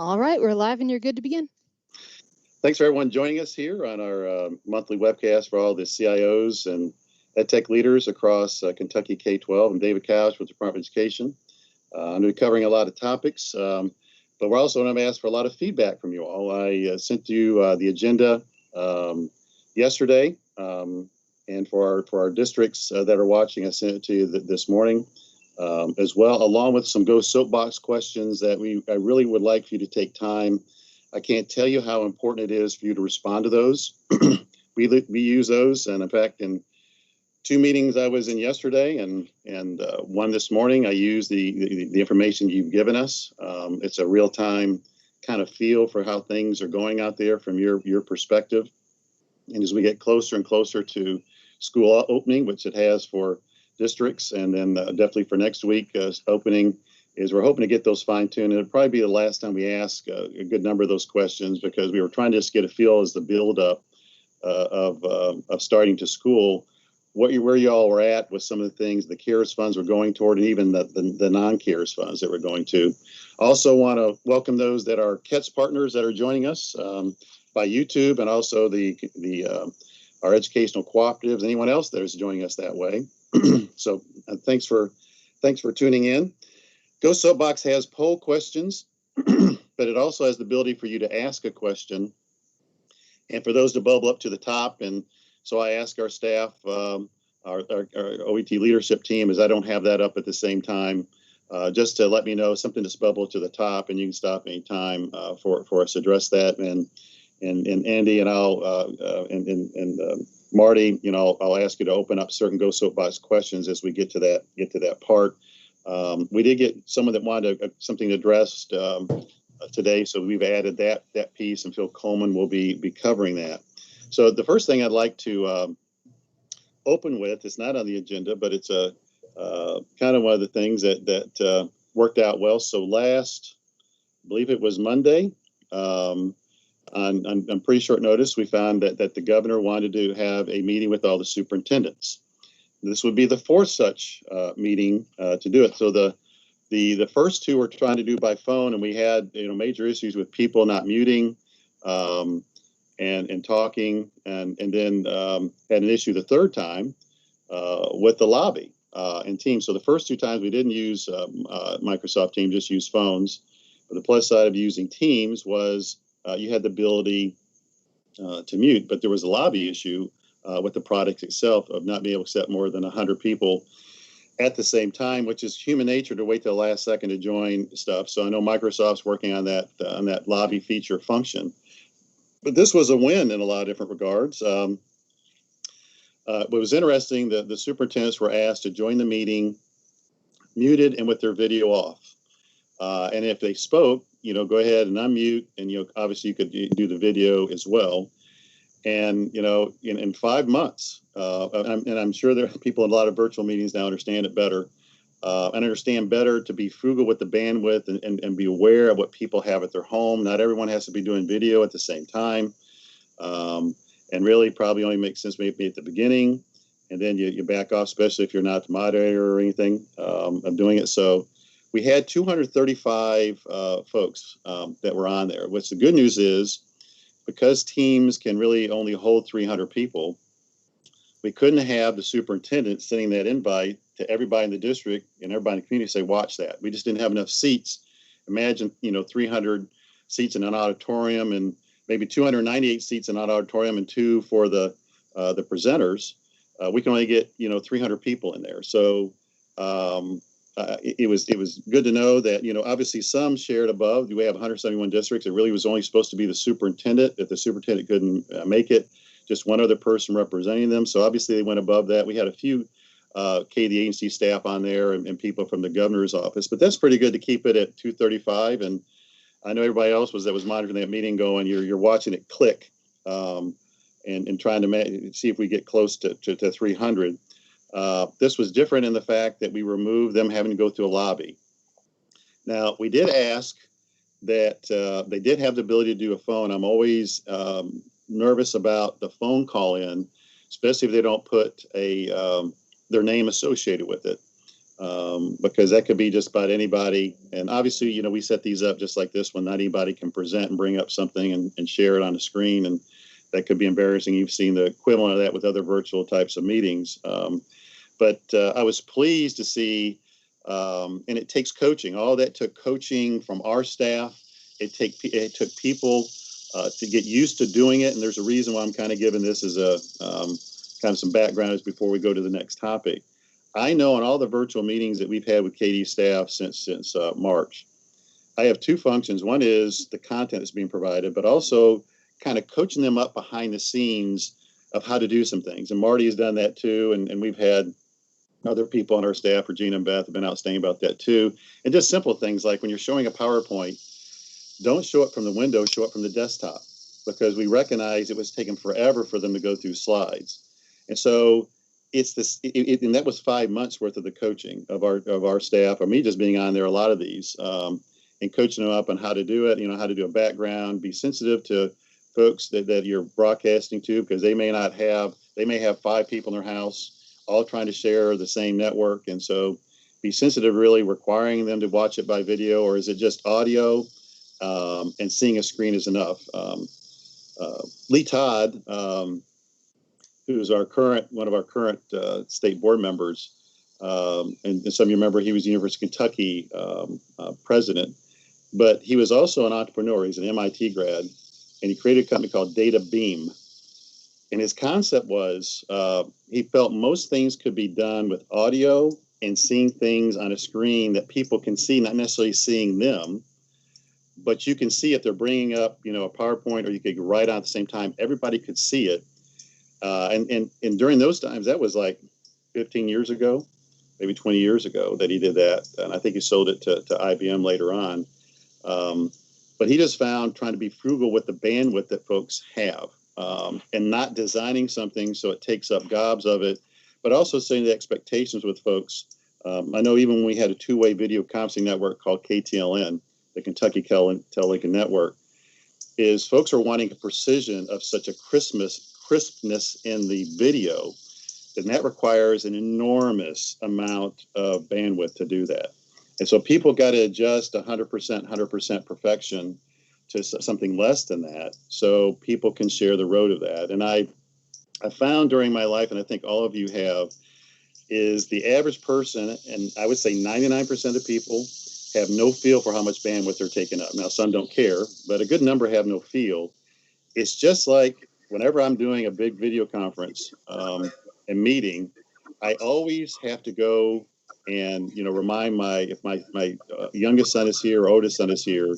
All right, we're live and you're good to begin. Thanks for everyone joining us here on our monthly webcast for all the CIOs and EdTech leaders across Kentucky K-12. I'm David Couch with the Department of Education. I'm going to be covering a lot of topics, but we're also going to ask for a lot of feedback from you all. I sent you the agenda yesterday, and for our districts that are watching, I sent it to you this morning as well, along with some Go Soapbox questions that I really would like for you to take time. I can't tell you how important it is for you to respond to those. We use those, and in fact, in 2 meetings I was in yesterday and one this morning, I used the information you've given us. It's a real-time kind of feel for how things are going out there from your perspective. And as we get closer and closer to school opening, which it has for districts, and then definitely for next week opening, is we're hoping to get those fine-tuned. It'll probably be the last time we ask a good number of those questions, because we were trying to just get a feel as the build-up of starting to school, where you all were at with some of the things the CARES funds were going toward, and even the non-CARES funds that we're going to. Also want to welcome those that are KETS partners that are joining us by YouTube, and also our educational cooperatives, anyone else that is joining us that way. So thanks for tuning in. Go Soapbox has poll questions, but it also has the ability for you to ask a question and for those to bubble up to the top. And so I ask our staff, our OET leadership team, as I don't have that up at the same time, just to let me know something to bubble to the top, and you can stop anytime for us to address that. And Andy and I'll and Marty, I'll ask you to open up certain Go Soapbox questions as we get to that part. We did get someone that wanted something addressed today, so we've added that piece, and Phil Coleman will be covering that. So the first thing I'd like to open with, it's not on the agenda, but it's a kind of one of the things that worked out well. So last, I believe it was Monday, on pretty short notice, we found that the governor wanted to have a meeting with all the superintendents. This would be the fourth such meeting to do it. So the first 2 were trying to do by phone, and we had major issues with people not muting and talking, and then had an issue the third time with the lobby and Teams. So the first 2 times we didn't use Microsoft Teams, just use phones. But the plus side of using Teams was you had the ability to mute, but there was a lobby issue with the product itself of not being able to accept more than 100 people at the same time, which is human nature to wait till the last second to join stuff. So I know Microsoft's working on that lobby feature function. But this was a win in a lot of different regards. What was interesting, the superintendents were asked to join the meeting muted and with their video off. And if they spoke, go ahead and unmute, and obviously you could do the video as well. And in 5 months, and I'm sure there are people in a lot of virtual meetings now understand it better, and understand better to be frugal with the bandwidth and be aware of what people have at their home. Not everyone has to be doing video at the same time, and really probably only makes sense maybe at the beginning, and then you back off, especially if you're not the moderator or anything of doing it. So we had 235 folks that were on there, which the good news is, because Teams can really only hold 300 people, we couldn't have the superintendent sending that invite to everybody in the district and everybody in the community say, watch that. We just didn't have enough seats. Imagine, 300 seats in an auditorium, and maybe 298 seats in an auditorium, and 2 for the presenters. We can only get, 300 people in there. So it was good to know that, obviously some shared above. We have 171 districts. It really was only supposed to be the superintendent. If the superintendent couldn't make it, just one other person representing them. So obviously they went above that. We had a few the agency staff on there and people from the governor's office, but that's pretty good to keep it at 235. And I know everybody else that was monitoring that meeting going, you're watching it click and trying to see if we get close to 300. This was different in the fact that we removed them having to go through a lobby. Now, we did ask that they did have the ability to do a phone. I'm always nervous about the phone call in, especially if they don't put their name associated with it. because that could be just about anybody. And obviously, we set these up just like this one. Not anybody can present and bring up something and share it on the screen. And that could be embarrassing. You've seen the equivalent of that with other virtual types of meetings. But I was pleased to see, and it takes coaching. All that took coaching from our staff. It took people to get used to doing it. And there's a reason why I'm kind of giving this as a kind of some background as before we go to the next topic. I know in all the virtual meetings that we've had with KD staff since March, I have two functions. One is the content that's being provided, but also kind of coaching them up behind the scenes of how to do some things. And Marty has done that too. And we've had other people on our staff, Regina and Beth, have been outstanding about that too. And just simple things like when you're showing a PowerPoint, don't show it from the window, show it from the desktop, because we recognize it was taking forever for them to go through slides. And so it's this, and that was 5 months worth of the coaching of our staff, or me just being on there a lot of these, and coaching them up on how to do it, how to do a background, be sensitive to folks that you're broadcasting to, because they may have 5 people in their house all trying to share the same network. And so be sensitive, really requiring them to watch it by video, or is it just audio, and seeing a screen is enough. Lee Todd, who's one of our current state board members, and some of you remember he was the University of Kentucky president, but he was also an entrepreneur. He's an MIT grad, and he created a company called Data Beam. And his concept was he felt most things could be done with audio and seeing things on a screen that people can see, not necessarily seeing them, but you can see if they're bringing up, a PowerPoint, or you could write on at the same time. Everybody could see it. And during those times, that was like 15 years ago, maybe 20 years ago that he did that. And I think he sold it to IBM later on. But he just found trying to be frugal with the bandwidth that folks have, and not designing something so it takes up gobs of it, but also setting the expectations with folks. I know even when we had a two-way video conferencing network called KTLN, the Kentucky Telelincoln Network, is folks are wanting a precision of such a crispness in the video, and that requires an enormous amount of bandwidth to do that. And so people got to adjust 100% perfection to something less than that, so people can share the road of that. And I found during my life, and I think all of you have, is the average person, and I would say 99% of people have no feel for how much bandwidth they're taking up. Now, some don't care, but a good number have no feel. It's just like whenever I'm doing a big video conference and meeting, I always have to go and remind if my youngest son is here or oldest son is here,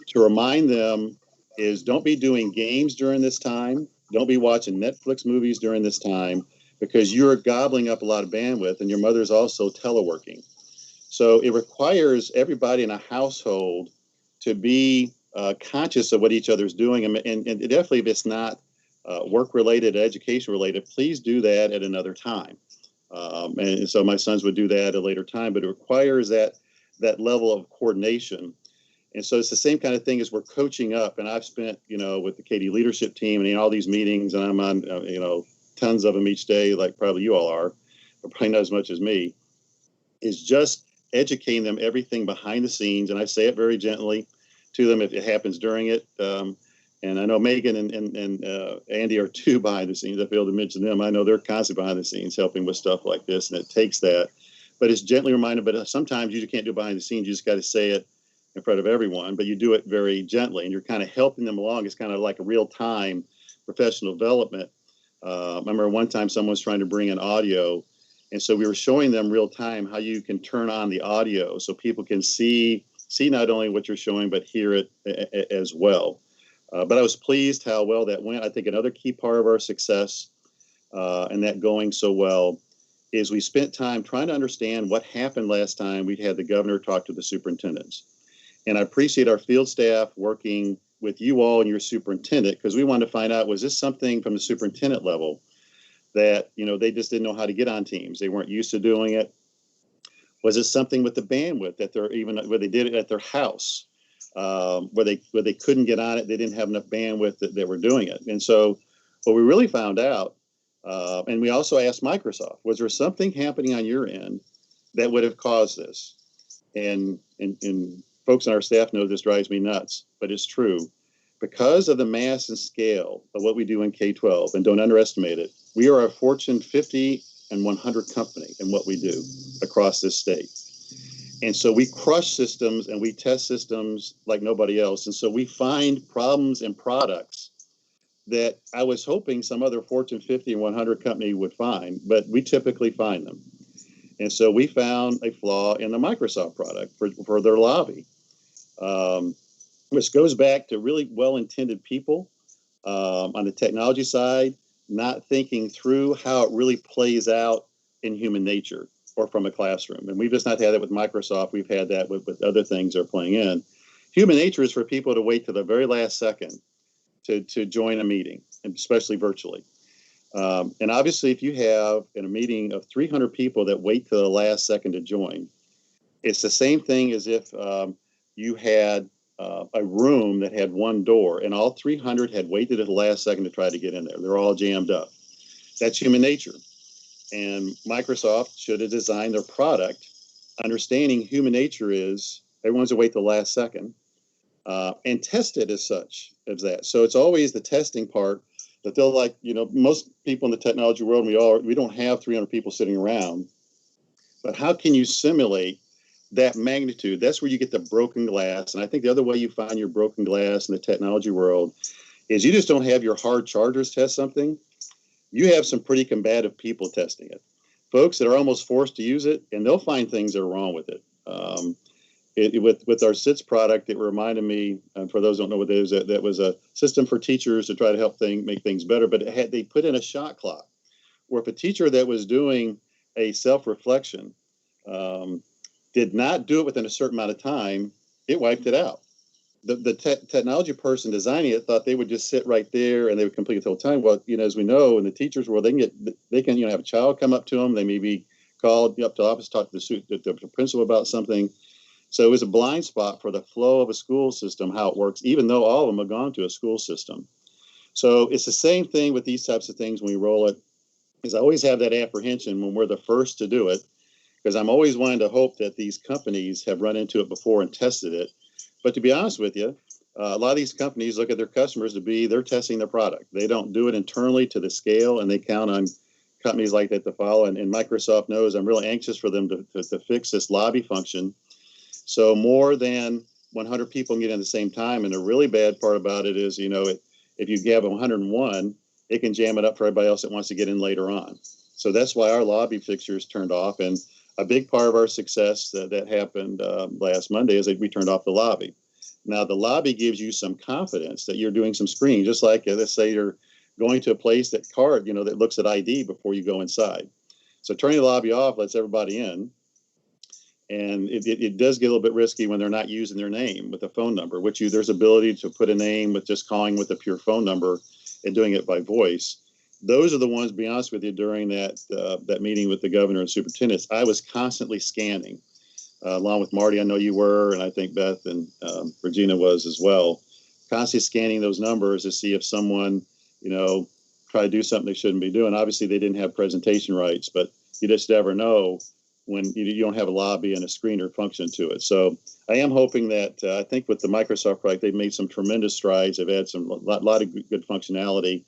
to remind them is don't be doing games during this time. Don't be watching Netflix movies during this time, because you're gobbling up a lot of bandwidth, and your mother's also teleworking. So it requires everybody in a household to be conscious of what each other's doing. And definitely if it's not work-related, education-related, please do that at another time. And so my sons would do that at a later time, but it requires that level of coordination. And so it's the same kind of thing as we're coaching up. And I've spent, with the KD leadership team and in all these meetings, and I'm on, tons of them each day, like probably you all are, but probably not as much as me, is just educating them everything behind the scenes. And I say it very gently to them if it happens during it. And I know Megan and Andy are two behind the scenes. I failed to mention them. I know they're constantly behind the scenes helping with stuff like this, and it takes that. But it's gently reminded, but sometimes you just can't do it behind the scenes. You just got to say it in front of everyone, but you do it very gently, and you're kind of helping them along. It's kind of like a real-time professional development. I remember one time someone was trying to bring in audio, and so we were showing them real time how you can turn on the audio so people can see not only what you're showing, but hear it as well. But I was pleased how well that went. I think another key part of our success and that going so well is we spent time trying to understand what happened last time we had the governor talk to the superintendents. And I appreciate our field staff working with you all and your superintendent, because we wanted to find out, was this something from the superintendent level that, they just didn't know how to get on Teams? They weren't used to doing it. Was it something with the bandwidth that where they did it at their house, where they couldn't get on it? They didn't have enough bandwidth that they were doing it. And so what we really found out, and we also asked Microsoft, was there something happening on your end that would have caused this. And folks on our staff know this drives me nuts, but it's true. Because of the mass and scale of what we do in K-12, and don't underestimate it, we are a Fortune 50 and 100 company in what we do across this state. And so we crush systems and we test systems like nobody else. And so we find problems in products that I was hoping some other Fortune 50 and 100 company would find, but we typically find them. And so we found a flaw in the Microsoft product for their lobby, which goes back to really well-intended people on the technology side, not thinking through how it really plays out in human nature or from a classroom. And we've just not had that with Microsoft. We've had that with other things that are playing in. Human nature is for people to wait to the very last second to join a meeting, and especially virtually. And obviously, if you have in a meeting of 300 people that wait to the last second to join, it's the same thing as if you had a room that had one door and all 300 had waited at the last second to try to get in there. They're all jammed up. That's human nature. And Microsoft should have designed their product understanding human nature is everyone's to wait the last second and test it as such as that. So it's always the testing part that they'll like, most people in the technology world, we don't have 300 people sitting around, but how can you simulate that magnitude? That's where you get the broken glass. And I think the other way you find your broken glass in the technology world is you just don't have your hard chargers test something. You have some pretty combative people testing it, folks that are almost forced to use it, and they'll find things that are wrong with it. With our SITS product, it reminded me, and for those who don't know what it is, that was a system for teachers to try to help make things better, but they put in a shot clock where if a teacher that was doing a self-reflection did not do it within a certain amount of time, it wiped it out. The technology person designing it thought they would just sit right there and they would complete it the whole time. Well, as we know in the teachers world, they can have a child come up to them. They may be called up to the office, talk to the principal about something. So it was a blind spot for the flow of a school system, how it works, even though all of them have gone to a school system. So it's the same thing with these types of things when we roll it, is I always have that apprehension when we're the first to do it, because I'm always wanting to hope that these companies have run into it before and tested it. But to be honest with you, a lot of these companies look at their customers they're testing their product. They don't do it internally to the scale, and they count on companies like that to follow. And Microsoft knows I'm really anxious for them to fix this lobby function. So more than 100 people can get in at the same time. And the really bad part about it is, if you have 101, it can jam it up for everybody else that wants to get in later on. So that's why our lobby fixtures turned off. And a big part of our success that happened last Monday is that we turned off the lobby. Now, the lobby gives you some confidence that you're doing some screening, just like, let's say you're going to a place that looks at ID before you go inside. So turning the lobby off lets everybody in. And it does get a little bit risky when they're not using their name with a phone number, which there's ability to put a name with just calling with a pure phone number and doing it by voice. Those are the ones, to be honest with you, during that meeting with the governor and superintendents, I was constantly scanning, along with Marty. I know you were, and I think Beth and Regina was as well, constantly scanning those numbers to see if someone, tried to do something they shouldn't be doing. Obviously, they didn't have presentation rights, but you just never know when you don't have a lobby and a screener function to it. So I am hoping that I think with the Microsoft product, they've made some tremendous strides. They've had a lot of good functionality.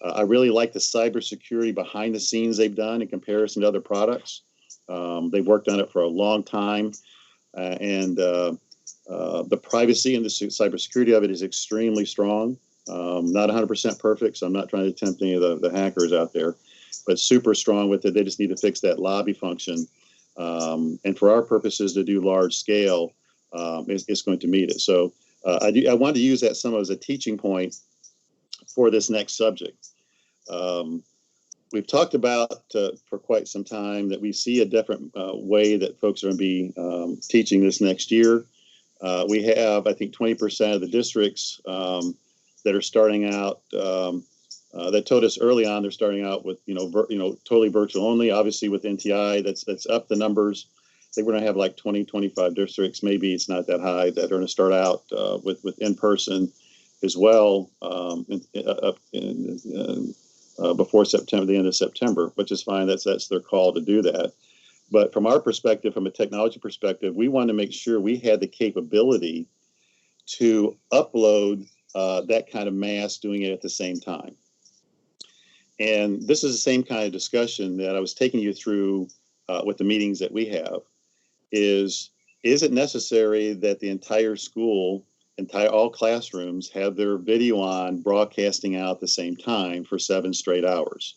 I really like the cybersecurity behind the scenes they've done in comparison to other products. They've worked on it for a long time, and the privacy and the cybersecurity of it is extremely strong. Not 100% perfect, so I'm not trying to tempt any of the hackers out there, but super strong with it. They just need to fix that lobby function. And for our purposes to do large scale, it's going to meet it. So I wanted to use that some as a teaching point for this next subject. We've talked about for quite some time that we see a different way that folks are going to be teaching this next year. We have, I think, 20% of the districts that are starting out that told us early on they're starting out with totally virtual only. Obviously, with NTI, that's up the numbers. I think we're going to have like 20, 25 districts. Maybe it's not that high that are going to start out with in person as well before September, the end of September, which is fine. That's their call to do that. But from our perspective, from a technology perspective, we wanted to make sure we had the capability to upload that kind of mass doing it at the same time. And this is the same kind of discussion that I was taking you through with the meetings that we have. Is it necessary that the entire school, all classrooms have their video on broadcasting out at the same time for 7 straight hours?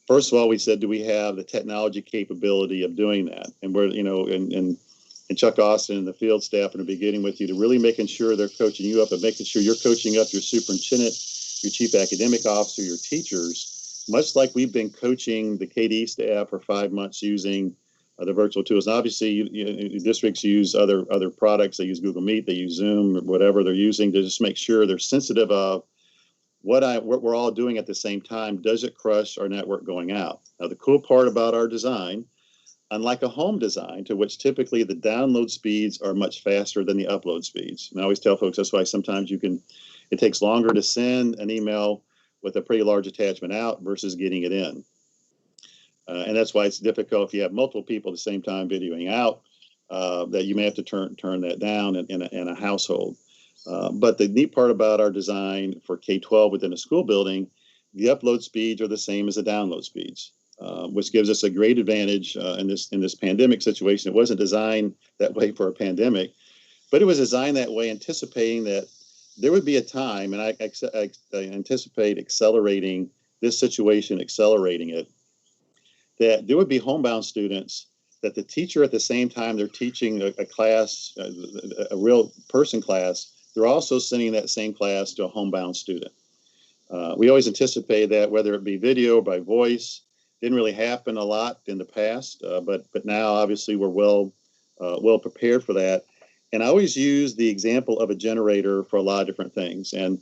First of all, we said, do we have the technology capability of doing that? And we're, and Chuck Austin and the field staff in the beginning with you to really making sure they're coaching you up and making sure you're coaching up your superintendent, your chief academic officer, your teachers, much like we've been coaching the KD staff for 5 months using the virtual tools. And obviously, districts use other products. They use Google Meet, they use Zoom, or whatever they're using to just make sure they're sensitive of what we're all doing at the same time. Does it crush our network going out? Now, the cool part about our design, unlike a home design, to which typically the download speeds are much faster than the upload speeds. And I always tell folks that's why sometimes it takes longer to send an email with a pretty large attachment out versus getting it in. And that's why it's difficult if you have multiple people at the same time videoing out, that you may have to turn that down in a household. But the neat part about our design for K-12 within a school building, the upload speeds are the same as the download speeds, which gives us a great advantage in this pandemic situation. It wasn't designed that way for a pandemic, but it was designed that way, anticipating that there would be a time, and I anticipate accelerating this situation, accelerating it, that there would be homebound students that the teacher at the same time they're teaching a class, a real person class, they're also sending that same class to a homebound student. We always anticipate that, whether it be video or by voice. Didn't really happen a lot in the past, but now obviously we're well prepared for that. And I always use the example of a generator for a lot of different things. And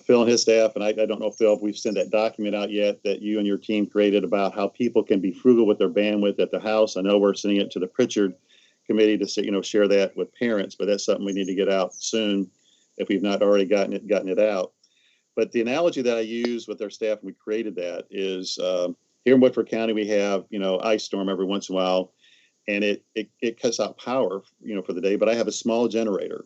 Phil and his staff, and I don't know, Phil, if we've sent that document out yet that you and your team created about how people can be frugal with their bandwidth at the house. I know we're sending it to the Pritchard committee to share that with parents, but that's something we need to get out soon if we've not already gotten it out. But the analogy that I use with our staff when we created that is here in Woodford County, we have, ice storm every once in a while, and it cuts out power, for the day, but I have a small generator.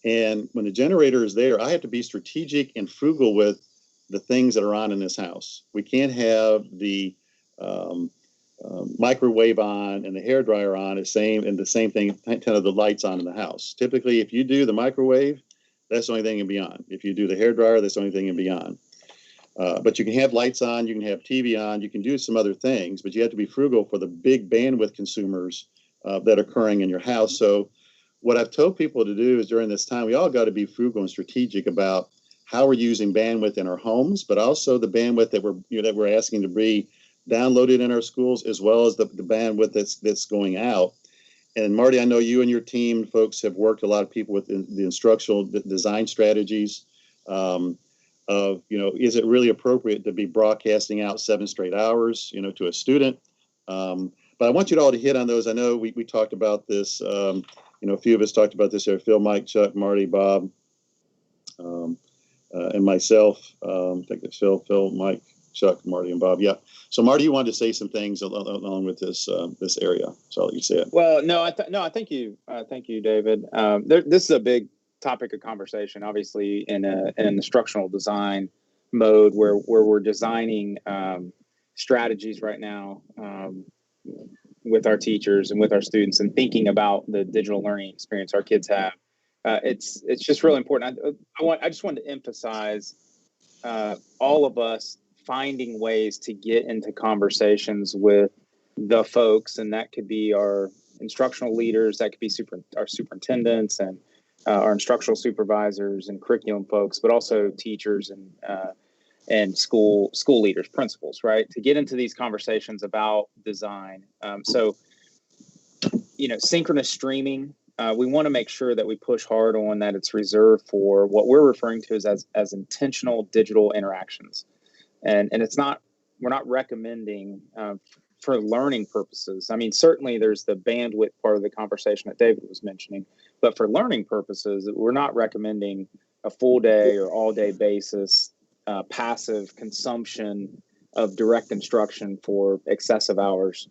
And when the generator is there, I have to be strategic and frugal with the things that are on in this house. We can't have the microwave on and the hairdryer on the same thing, 10 of the lights on in the house. Typically, if you do the microwave, that's the only thing in beyond. If you do the hairdryer, that's the only thing in beyond. But you can have lights on, you can have TV on, you can do some other things, but you have to be frugal for the big bandwidth consumers that are occurring in your house. So what I've told people to do is during this time, we all got to be frugal and strategic about how we're using bandwidth in our homes, but also the bandwidth that we're asking to be downloaded in our schools, as well as the bandwidth that's going out. And Marty, I know you and your team folks have worked a lot of people with the instructional design strategies of, is it really appropriate to be broadcasting out 7 straight hours, to a student? But I want you all to hit on those. I know we talked about this. A few of us talked about this here. Phil, Mike, Chuck, Marty, Bob, and myself. I think it's Phil, Mike, Chuck, Marty, and Bob. Yeah. So, Marty, you wanted to say some things along with this area. So I'll let you say it. Well, no, I thank you, David. This is a big topic of conversation, obviously, in an instructional design mode where we're designing strategies right now with our teachers and with our students, and thinking about the digital learning experience our kids have. It's just really important. I just wanted to emphasize all of us finding ways to get into conversations with the folks, and that could be our instructional leaders, that could be our superintendents and our instructional supervisors and curriculum folks, but also teachers and school leaders, principals, right? To get into these conversations about design. So, synchronous streaming, we want to make sure that we push hard on that. It's reserved for what we're referring to as intentional digital interactions. And we're not recommending for learning purposes. I mean, certainly there's the bandwidth part of the conversation that David was mentioning, but for learning purposes, we're not recommending a full day or all day basis passive consumption of direct instruction for excessive hours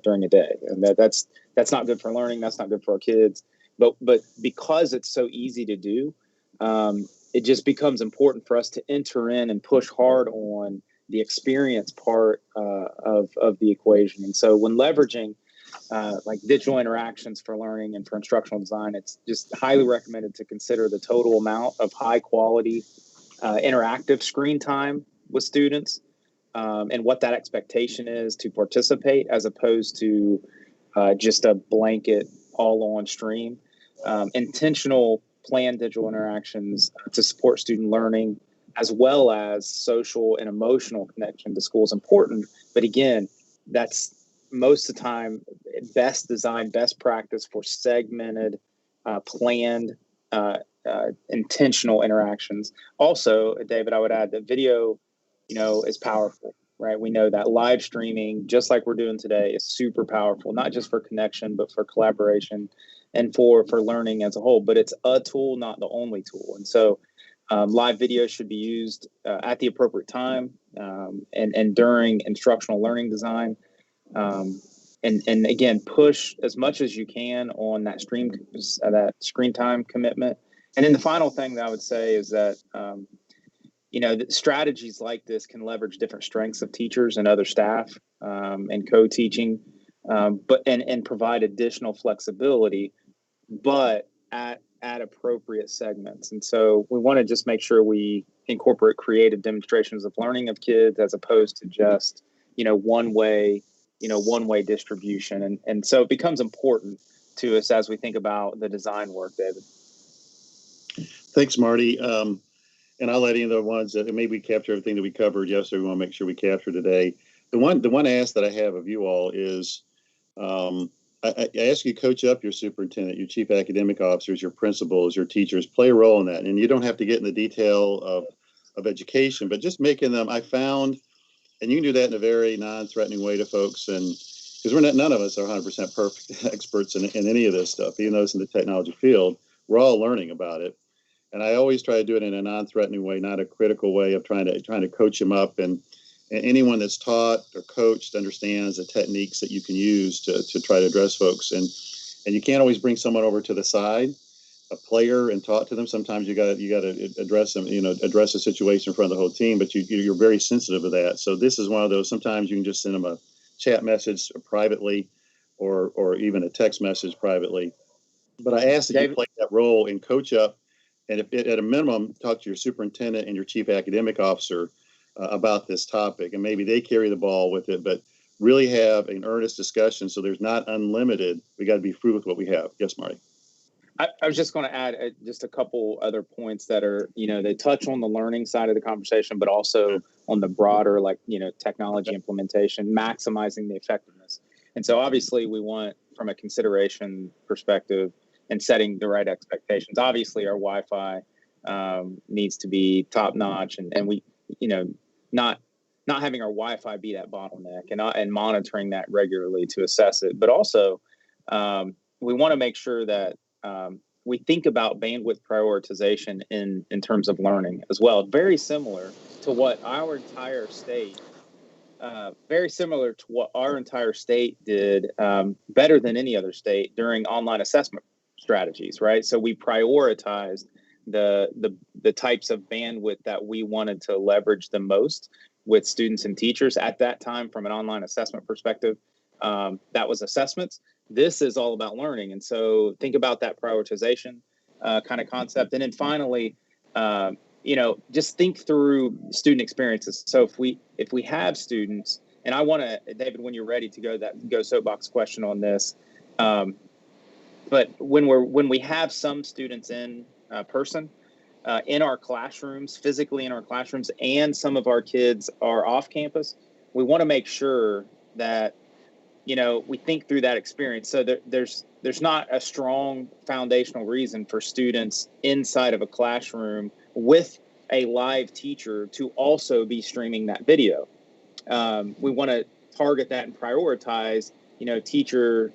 during a day, and that's not good for learning. That's not good for our kids. But because it's so easy to do, it just becomes important for us to enter in and push hard on the experience part of the equation. And so when leveraging like digital interactions for learning and for instructional design, it's just highly recommended to consider the total amount of high quality interactive screen time with students, and what that expectation is to participate, as opposed to just a blanket all on stream. Intentional planned digital interactions to support student learning, as well as social and emotional connection to school, is important. But again, that's most of the time best design, best practice for segmented, planned, intentional interactions. Also, David, I would add that video, is powerful, right? We know that live streaming, just like we're doing today, is super powerful, not just for connection, but for collaboration and for learning as a whole. But it's a tool, not the only tool. And so live video should be used at the appropriate time, and during instructional learning design. And again, push as much as you can on that screen time commitment. And then the final thing that I would say is that that strategies like this can leverage different strengths of teachers and other staff, and co-teaching, but provide additional flexibility, but at appropriate segments. And so we want to just make sure we incorporate creative demonstrations of learning of kids, as opposed to just one way distribution. And so it becomes important to us as we think about the design work, David. Thanks, Marty. And I'll let any of the ones that maybe we capture everything that we covered yesterday. We want to make sure we capture today. The one ask that I have of you all is, I ask you to coach up your superintendent, your chief academic officers, your principals, your teachers, play a role in that. And you don't have to get in the detail of education, but just making them, I found, and you can do that in a very non-threatening way to folks. And because none of us are 100% perfect experts in any of this stuff, even though it's in the technology field, we're all learning about it. And I always try to do it in a non-threatening way, not a critical way of trying to coach them up. And anyone that's taught or coached understands the techniques that you can use to try to address folks. And you can't always bring someone over to the side, a player, and talk to them. Sometimes you got to address them, address the situation in front of the whole team. But you're very sensitive to that. So this is one of those. Sometimes you can just send them a chat message privately, or even a text message privately. But I ask that you play that role and coach up. And if at a minimum, talk to your superintendent and your chief academic officer about this topic, and maybe they carry the ball with it, but really have an earnest discussion. So there's not unlimited. We got to be free with what we have. Yes, Marty. I was just going to add just a couple other points that are, they touch on the learning side of the conversation, but also on the broader, technology implementation, maximizing the effectiveness. And so obviously we want, from a consideration perspective and setting the right expectations, obviously our Wi-Fi needs to be top notch, and we, not having our Wi-Fi be that bottleneck, and monitoring that regularly to assess it. But also we want to make sure that we think about bandwidth prioritization in terms of learning as well. Very similar to what our entire state did, better than any other state during online assessment strategies, right? So we prioritized the types of bandwidth that we wanted to leverage the most with students and teachers at that time from an online assessment perspective. That was assessments. This is all about learning. And so think about that prioritization kind of concept. And then finally, just think through student experiences. So if we have students, and I want to, David, when you're ready to go soapbox question on this, but when we have some students in person, in our classrooms, physically in our classrooms, and some of our kids are off campus, we want to make sure that we think through that experience. So there's not a strong foundational reason for students inside of a classroom with a live teacher to also be streaming that video. We want to target that and prioritize, teacher,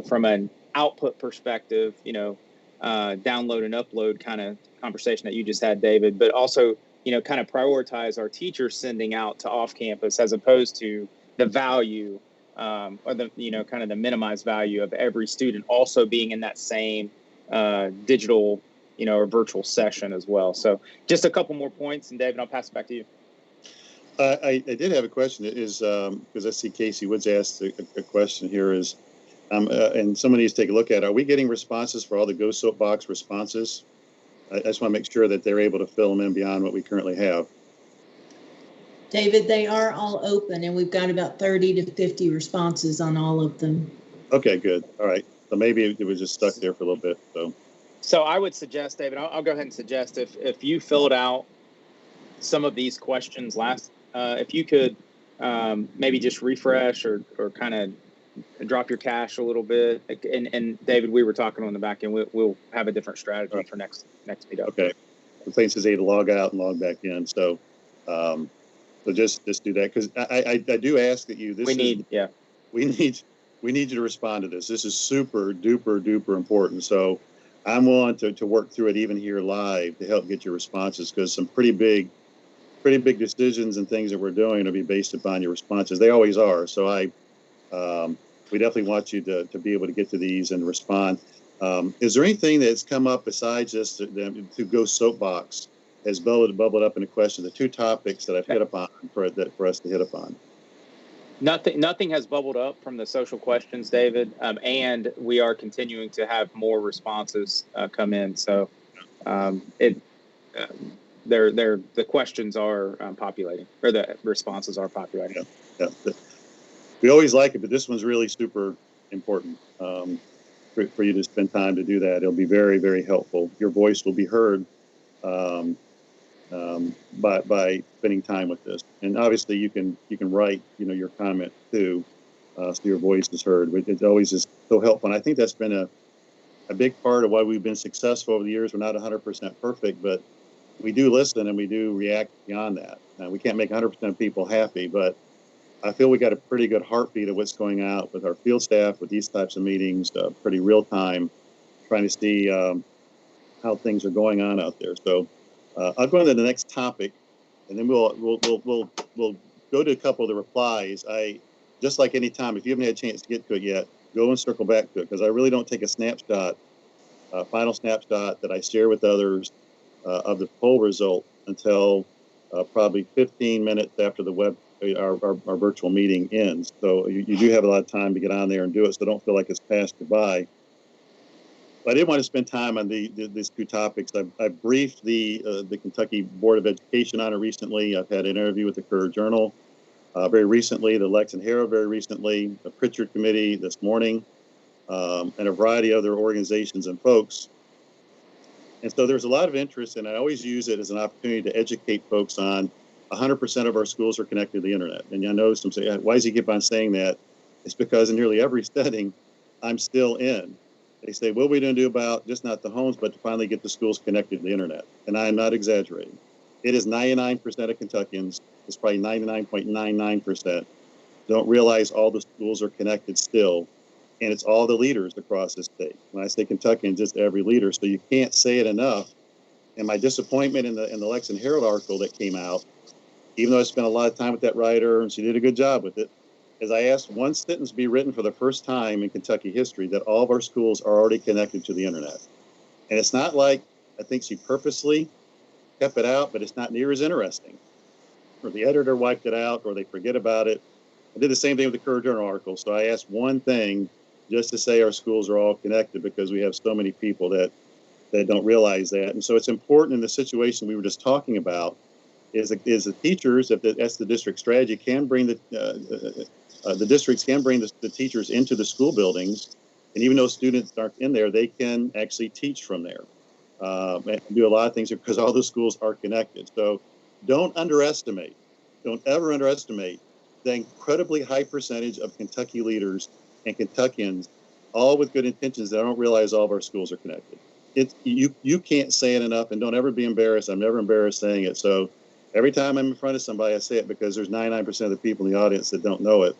from an output perspective, download and upload kind of conversation that you just had, David, but also kind of prioritize our teachers sending out to off campus as opposed to the value or the, kind of the minimized value of every student also being in that same digital, or virtual session as well. So just a couple more points, and David, I'll pass it back to you. I did have a question. Is because I see Casey Woods asked a question here is, and someone needs to take a look at it. Are we getting responses for all the Go Soapbox responses? I just want to make sure that they're able to fill them in beyond what we currently have. David, they are all open, and we've got about 30 to 50 responses on all of them. Okay, good. All right. So maybe it was just stuck there for a little bit. So I would suggest, David, I'll go ahead and suggest if you filled out some of these questions if you could maybe just refresh or kind of drop your cache a little bit. And David, we were talking on the back end. We'll have a different strategy for next meetup. Okay. The thing says to log out and log back in. So just do that, because I do ask that you. We need you to respond to this. This is super duper important. So I'm willing to work through it even here live to help get your responses, because some pretty big decisions and things that we're doing will be based upon your responses. They always are. So we definitely want you to be able to get to these and respond. Is there anything that's come up besides just to Go Soapbox has bubbled up in a question? The two topics that I've hit upon for us to hit upon. Nothing has bubbled up from the social questions, David, and we are continuing to have more responses come in. So the questions are populating, or the responses are populating. Yeah. We always like it, but this one's really super important for you to spend time to do that. It'll be very, very helpful. Your voice will be heard by spending time with this. And obviously you can write, your comment too, so your voice is heard. It's always just so helpful. And I think that's been a big part of why we've been successful over the years. We're not 100% perfect, but we do listen and we do react beyond that. Now, we can't make 100% of people happy, but I feel we got a pretty good heartbeat of what's going out with our field staff, with these types of meetings, pretty real time, trying to see how things are going on out there. So I'll go on to the next topic, and then we'll go to a couple of the replies. Just like any time, if you haven't had a chance to get to it yet, go and circle back to it, because I really don't take a snapshot, final snapshot that I share with others of the poll result until probably 15 minutes after our virtual meeting ends. So you do have a lot of time to get on there and do it, so don't feel like it's passed you by. But I did want to spend time on these two topics. I've briefed the Kentucky Board of Education on it recently. I've had an interview with the Courier Journal very recently, the Lex and Herald very recently, the Pritchard Committee this morning, and a variety of other organizations and folks. And so there's a lot of interest, and I always use it as an opportunity to educate folks on 100% of our schools are connected to the internet. And I know some say, why does he keep on saying that? It's because in nearly every setting I'm still in, they say, what are we going to do about just not the homes, but to finally get the schools connected to the internet? And I am not exaggerating. It is 99% of Kentuckians, it's probably 99.99%, don't realize all the schools are connected still. And it's all the leaders across the state. When I say Kentuckians, just every leader. So you can't say it enough. And my disappointment in the Lex and Herald article that came out, even though I spent a lot of time with that writer and she did a good job with it, is I asked one sentence be written for the first time in Kentucky history that all of our schools are already connected to the internet. And it's not like I think she purposely kept it out, but it's not near as interesting. Or the editor wiped it out, or they forget about it. I did the same thing with the Courier Journal article. So I asked one thing just to say our schools are all connected, because we have so many people that don't realize that. And so it's important in the situation we were just talking about is the teachers, if that's the district strategy, can bring the districts can bring the teachers into the school buildings. And even though students aren't in there, they can actually teach from there and do a lot of things because all the schools are connected. So don't ever underestimate the incredibly high percentage of Kentucky leaders and Kentuckians, all with good intentions, that don't realize all of our schools are connected. You can't say it enough, and don't ever be embarrassed. I'm never embarrassed saying it. So every time I'm in front of somebody, I say it, because there's 99% of the people in the audience that don't know it.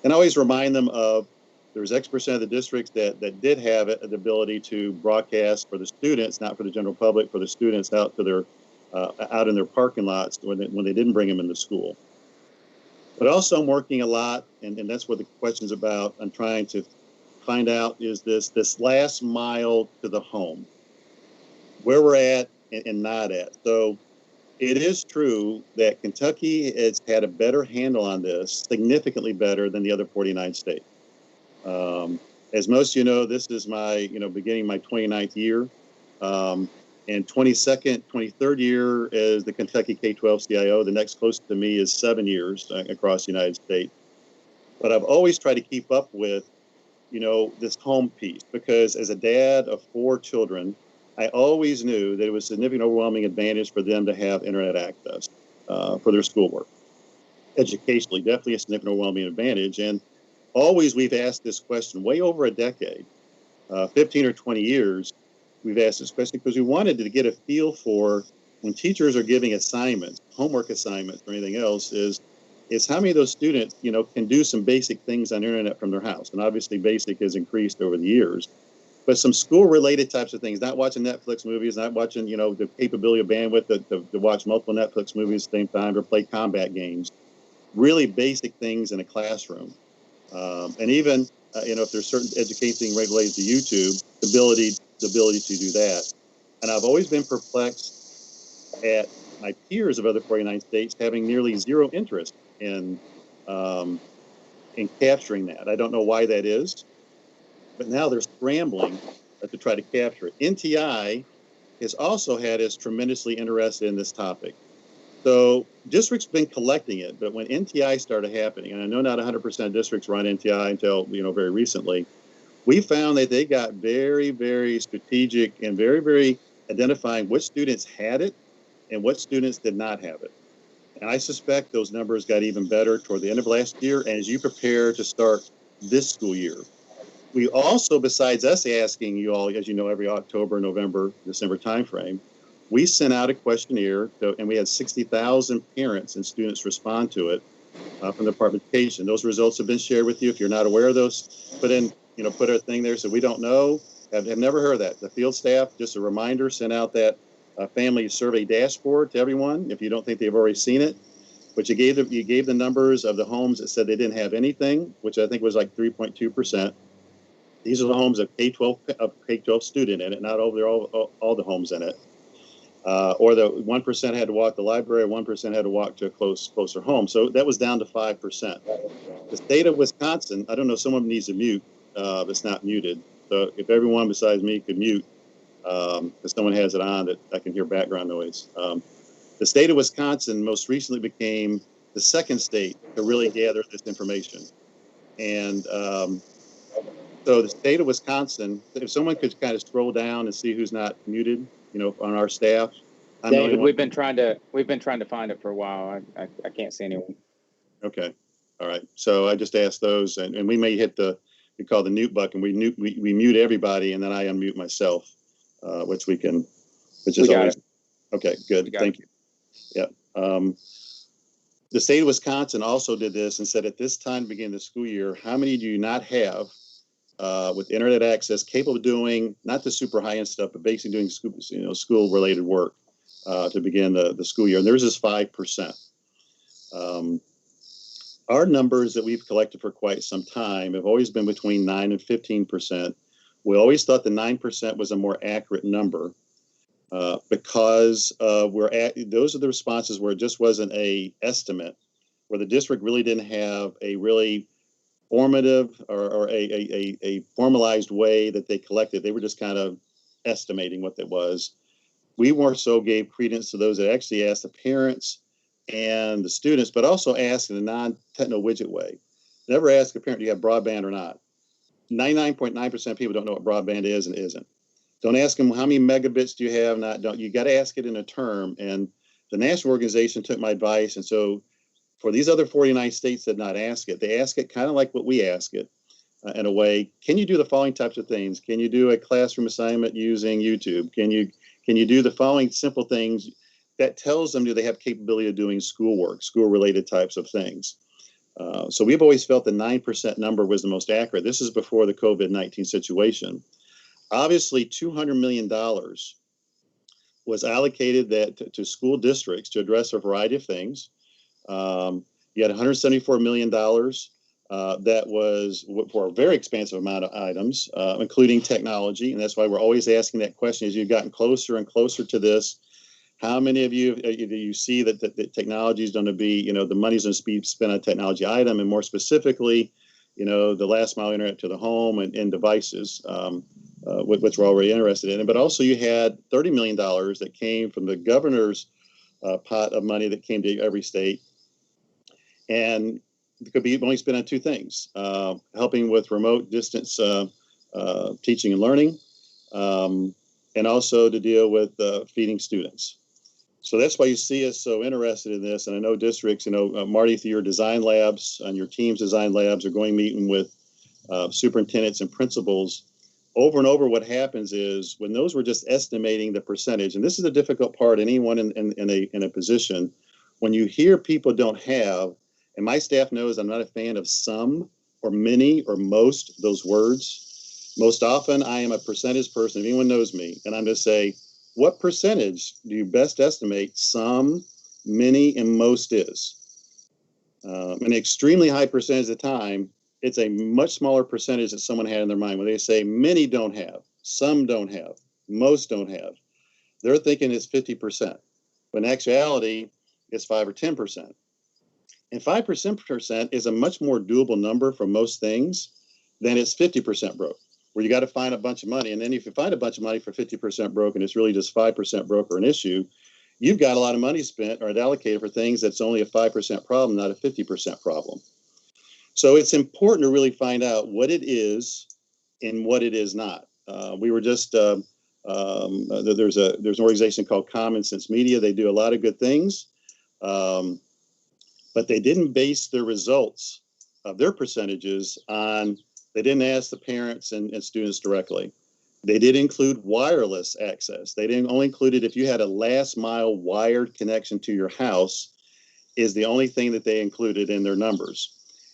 And I always remind them of there's X% of the districts that did have the ability to broadcast for the students, not for the general public, for the students out to out in their parking lots when they didn't bring them into school. But also I'm working a lot, and that's what the question's about. I'm trying to find out is this last mile to the home, where we're at and not at. So it is true that Kentucky has had a better handle on this, significantly better than the other 49 states. As most of you know, this is my, beginning my 29th year. And 23rd year as the Kentucky K-12 CIO. The next closest to me is 7 years across the United States. But I've always tried to keep up with, this home piece, because as a dad of 4 children, I always knew that it was a significant, overwhelming advantage for them to have internet access for their schoolwork. Educationally, definitely a significant, overwhelming advantage. And always we've asked this question, way over a decade, 15 or 20 years, we've asked this question because we wanted to get a feel for when teachers are giving assignments, homework assignments or anything else, is how many of those students, can do some basic things on the internet from their house. And obviously basic has increased over the years. But some school-related types of things, not watching Netflix movies, not watching, the capability of bandwidth to watch multiple Netflix movies at the same time or play combat games, really basic things in a classroom. And even, if there's certain education related to YouTube, the ability to do that. And I've always been perplexed at my peers of other 49 states having nearly zero interest in capturing that. I don't know why that is. But now they're scrambling to try to capture it. NTI has also had us tremendously interested in this topic. So districts been collecting it, but when NTI started happening, and I know not 100% of districts run NTI until very recently, we found that they got very, very strategic and very, very identifying which students had it and what students did not have it. And I suspect those numbers got even better toward the end of last year and as you prepare to start this school year. We also, besides us asking you all, as you know, every October, November, December timeframe, we sent out a questionnaire, and we had 60,000 parents and students respond to it from the Department of Education. Those results have been shared with you. If you're not aware of those, put a thing there so we don't know. Have never heard of that. The field staff, just a reminder, sent out that family survey dashboard to everyone. If you don't think they've already seen it, but you gave the numbers of the homes that said they didn't have anything, which I think was like 3.2%. These are the homes of K-12 student in it, not all the homes in it. Or the 1% had to walk to the library, 1% had to walk to a closer home. So that was down to 5%. The state of Wisconsin, I don't know, someone needs to mute if it's not muted. So if everyone besides me could mute, because someone has it on that I can hear background noise. The state of Wisconsin most recently became the second state to really gather this information. And so the state of Wisconsin, if someone could kind of scroll down and see who's not muted, on our staff. David, we've been trying to find it for a while. I can't see anyone. Okay. All right. So I just asked those, and we may hit we call the mute button. We mute everybody, and then I unmute myself, which is always. Okay, good. Thank you. Yeah. The state of Wisconsin also did this and said at this time to begin the school year, how many do you not have with internet access capable of doing not the super high end stuff, but basically doing school related work to begin the school year? And theirs is 5%. Our numbers that we've collected for quite some time have always been between 9 and 15%. We always thought the 9% was a more accurate number because those are the responses where it just wasn't a estimate, where the district really didn't have a really formative or a formalized way that they collected. They were just kind of estimating what that was. We more so gave credence to those that actually asked the parents and the students, but also asked in a non-techno widget way. Never ask a parent, do you have broadband or not? 99.9% of people don't know what broadband is and isn't. Don't ask them how many megabits do you have. You got to ask it in a term. And the national organization took my advice, and so for these other 49 states that not ask it, they ask it kind of like what we ask it in a way. Can you do the following types of things? Can you do a classroom assignment using YouTube? Can you do the following simple things that tells them do they have capability of doing schoolwork, school-related types of things? So we've always felt the 9% number was the most accurate. This is before the COVID-19 situation. Obviously, $200 million was allocated that to school districts to address a variety of things. You had $174 million that was for a very expansive amount of items, including technology. And that's why we're always asking that question as you've gotten closer and closer to this. How many of you do you see that the technology is going to be, the money's going to be spent on a technology item, and more specifically, the last mile internet to the home and devices, which we're already interested in. But also you had $30 million that came from the governor's pot of money that came to every state. And it could be only spent on two things, helping with remote distance teaching and learning, and also to deal with feeding students. So that's why you see us so interested in this. And I know districts, Marty, through your design labs and your team's design labs are going meeting with superintendents and principals. Over and over, what happens is when those were just estimating the percentage, and this is a difficult part, anyone in a position, when you hear people don't have, and my staff knows I'm not a fan of some or many or most, those words. Most often I am a percentage person, if anyone knows me, and I'm going to say, what percentage do you best estimate some, many, and most is? An extremely high percentage of the time, it's a much smaller percentage that someone had in their mind. When they say many don't have, some don't have, most don't have, they're thinking it's 50%. But in actuality, it's 5 or 10%. And 5% is a much more doable number for most things than it's 50% broke, where you got to find a bunch of money. And then if you find a bunch of money for 50% broke and it's really just 5% broke or an issue, you've got a lot of money spent or allocated for things that's only a 5% problem, not a 50% problem. So it's important to really find out what it is and what it is not. We were just, there's an organization called Common Sense Media. They do a lot of good things, but they didn't base their results of their percentages on, they didn't ask the parents and students directly. They did include wireless access. They didn't only include it if you had a last mile wired connection to your house is the only thing that they included in their numbers.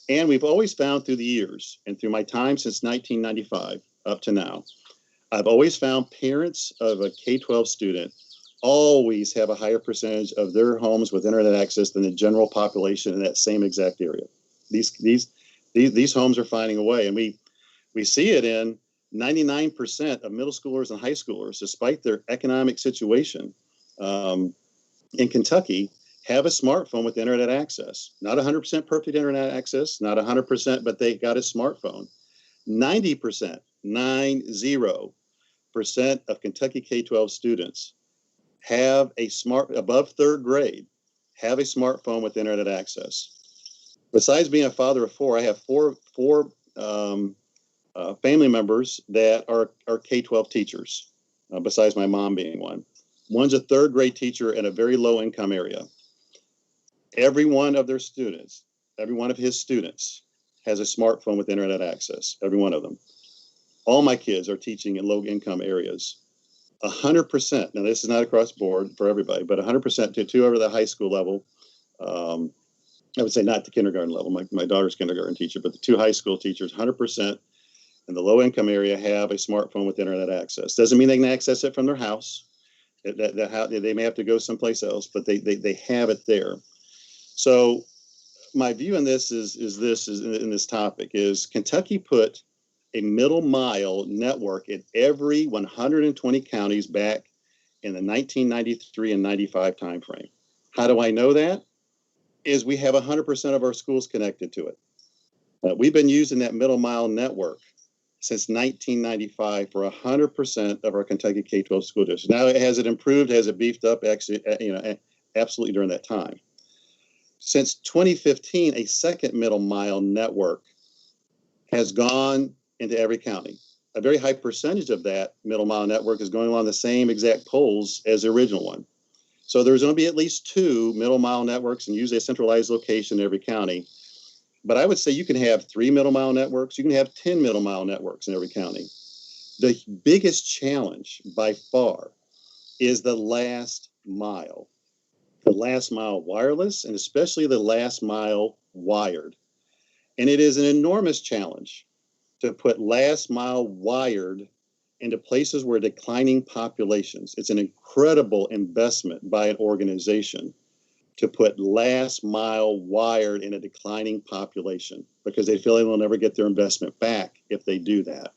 And we've always found through the years and through my time since 1995 up to now, I've always found parents of a K-12 student always have a higher percentage of their homes with internet access than the general population in that same exact area. These homes are finding a way, and we see it in 99% of middle schoolers and high schoolers, despite their economic situation in Kentucky, have a smartphone with internet access. Not 100% perfect internet access, not 100%, but they got a smartphone. 90%, 90% of Kentucky K-12 students have above third grade, have a smartphone with internet access. Besides being a father of four, I have four family members that are K-12 teachers, besides my mom being one. One's a third grade teacher in a very low income area. Every one of their students, every one of his students has a smartphone with internet access, every one of them. All my kids are teaching in low income areas. 100%, now this is not across the board for everybody, but 100% to over the high school level. I would say not the kindergarten level, my daughter's kindergarten teacher, but the two high school teachers, 100% in the low income area have a smartphone with internet access. Doesn't mean they can access it from their house. They may have to go someplace else, but they have it there. So my view on this is in this topic is Kentucky put a middle mile network in every 120 counties back in the 1993 and 95 timeframe. How do I know that? Is we have 100% of our schools connected to it. We've been using that middle mile network since 1995 for 100% of our Kentucky K-12 school districts. Now, has it improved? Has it beefed up? Actually, absolutely during that time. Since 2015, a second middle mile network has gone into every county. A very high percentage of that middle mile network is going along the same exact poles as the original one. So there's going to be at least 2 middle mile networks and usually a centralized location in every county. But I would say you can have 3 middle mile networks. You can have 10 middle mile networks in every county. The biggest challenge by far is the last mile. The last mile wireless, and especially the last mile wired. And it is an enormous challenge to put last mile wired into places where declining populations. It's an incredible investment by an organization to put last mile wired in a declining population because they feel they'll never get their investment back if they do that.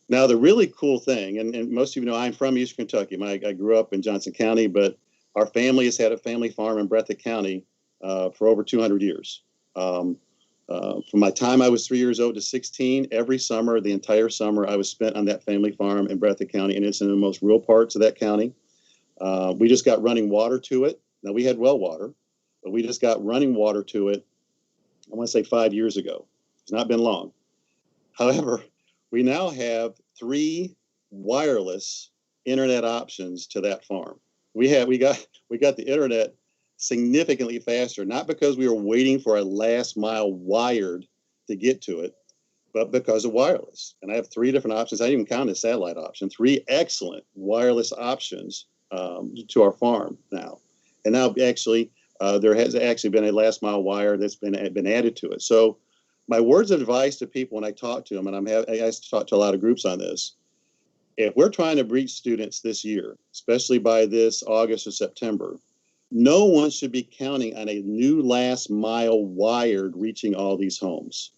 Now, the really cool thing, and most of you know I'm from Eastern Kentucky. I grew up in Johnson County, but our family has had a family farm in Breathitt County for over 200 years. From my time I was 3 years old to 16, every summer, the entire summer, I was spent on that family farm in Breathitt County, and it's in the most rural parts of that county. We just got running water to it. Now, we had well water, but we just got running water to it, I want to say 5 years ago. It's not been long. However, we now have 3 wireless internet options to that farm. We got the internet significantly faster, not because we were waiting for a last mile wired to get to it, but because of wireless. And I have 3 different options. I didn't even count a satellite option, 3 excellent wireless options to our farm now. And now actually, there has actually been a last mile wire that's been added to it. So my words of advice to people when I talk to them, and I talk to a lot of groups on this, if we're trying to reach students this year, especially by this August or September, no one should be counting on a new last mile wired reaching all these homes.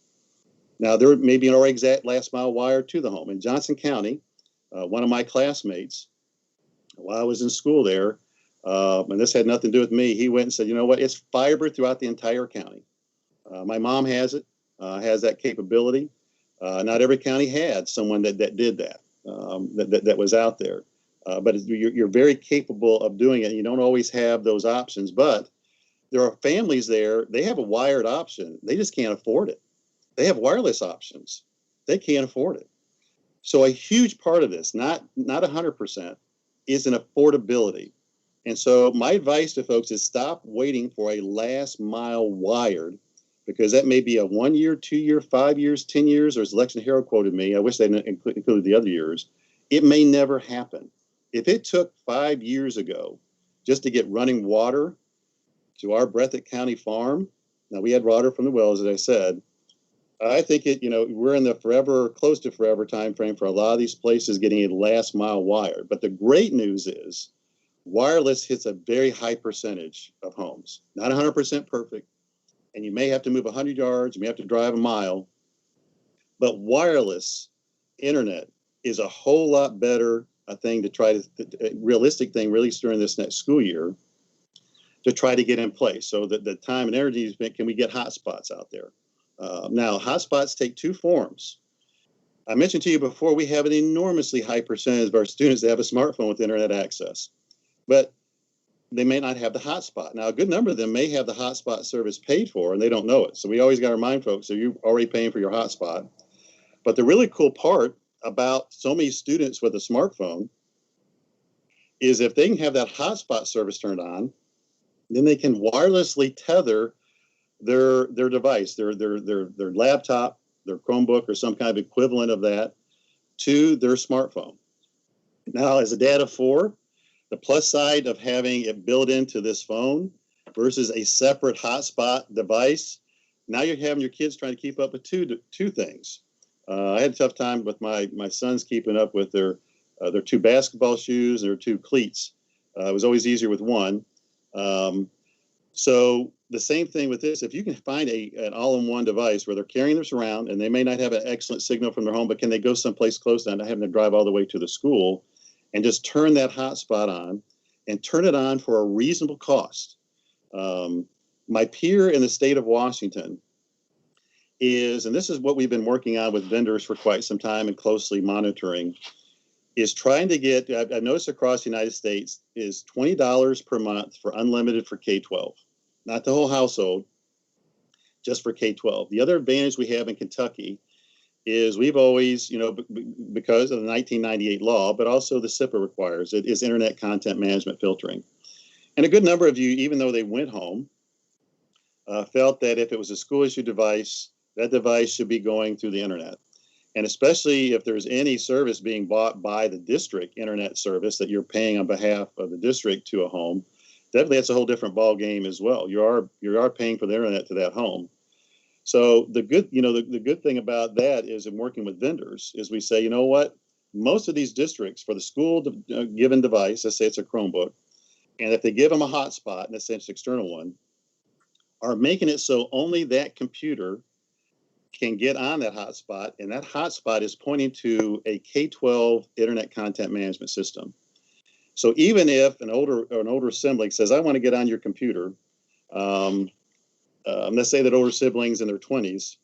Now, there may be an already exact last mile wire to the home. In Johnson County, one of my classmates, while I was in school there, and this had nothing to do with me, he went and said, you know what, it's fiber throughout the entire county. My mom has it, has that capability. Not every county had someone that did that, that was out there. But you're very capable of doing it. You don't always have those options, but there are families there, they have a wired option. They just can't afford it. They have wireless options. They can't afford it. So a huge part of this, not 100%, is an affordability. And so my advice to folks is stop waiting for a last mile wired, because that may be a 1 year, 2 year, 5 years, 10 years, or as Election Hero quoted me, I wish they included the other years, it may never happen. If it took 5 years ago just to get running water to our Breathitt County farm, now we had water from the wells, as I said, I think we're in the forever, close to forever time frame for a lot of these places getting a last mile wire. But the great news is wireless hits a very high percentage of homes, not 100% perfect. And you may have to move 100 yards, you may have to drive a mile, but wireless internet is a whole lot better a thing to try to, realistic thing, really during this next school year, to try to get in place so that the time and energy is spent, can we get hotspots out there? Now, hotspots take 2 forms. I mentioned to you before, we have an enormously high percentage of our students that have a smartphone with internet access, but they may not have the hotspot. Now, a good number of them may have the hotspot service paid for, and they don't know it. So we always got to remind folks, so you're already paying for your hotspot. But the really cool part about so many students with a smartphone is if they can have that hotspot service turned on, then they can wirelessly tether their device, their laptop, their Chromebook, or some kind of equivalent of that to their smartphone. Now, as a dad of 4, the plus side of having it built into this phone versus a separate hotspot device, now you're having your kids trying to keep up with two things. I had a tough time with my sons keeping up with their 2 basketball shoes and their 2 cleats. It was always easier with one. So the same thing with this, if you can find an all-in-one device where they're carrying this around and they may not have an excellent signal from their home, but can they go someplace close down, not having to drive all the way to the school, and just turn that hotspot on and turn it on for a reasonable cost. My peer in the state of Washington is, and this is what we've been working on with vendors for quite some time and closely monitoring, is trying to get, I've noticed across the United States, is $20 per month for unlimited for K-12. Not the whole household, just for K-12. The other advantage we have in Kentucky is we've always, because of the 1998 law, but also the SIPA requires it, is internet content management filtering. And a good number of you, even though they went home, felt that if it was a school issue device, that device should be going through the internet. And especially if there's any service being bought by the district internet service that you're paying on behalf of the district to a home, definitely that's a whole different ball game as well. You are paying for the internet to that home. So the good thing about that is in working with vendors is we say, you know what, most of these districts for the school given device, let's say it's a Chromebook, and if they give them a hotspot, in a sense, external one, are making it so only that computer can get on that hotspot, and that hotspot is pointing to a K-12 internet content management system. So even if an older sibling says, "I want to get on your computer," let's say that older siblings in their 20s,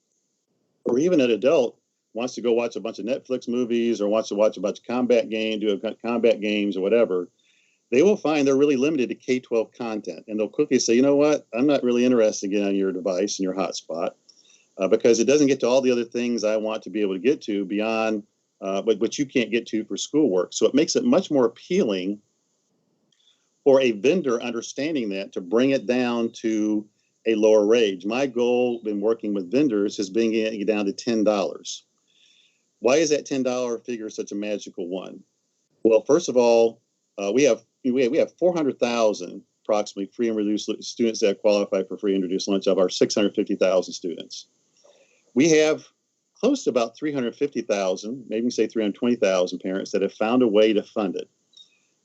or even an adult wants to go watch a bunch of Netflix movies or wants to watch a bunch of combat games or whatever, they will find they're really limited to K-12 content, and they'll quickly say, "You know what? I'm not really interested in getting on your device and your hotspot." Because it doesn't get to all the other things I want to be able to get to beyond what you can't get to for schoolwork. So it makes it much more appealing for a vendor understanding that to bring it down to a lower range. My goal in working with vendors has been getting it down to $10. Why is that $10 figure such a magical one? Well, first of all, we have 400,000 approximately free and reduced students that qualify for free and reduced lunch of our 650,000 students. We have close to about 350,000, maybe say 320,000 parents that have found a way to fund it.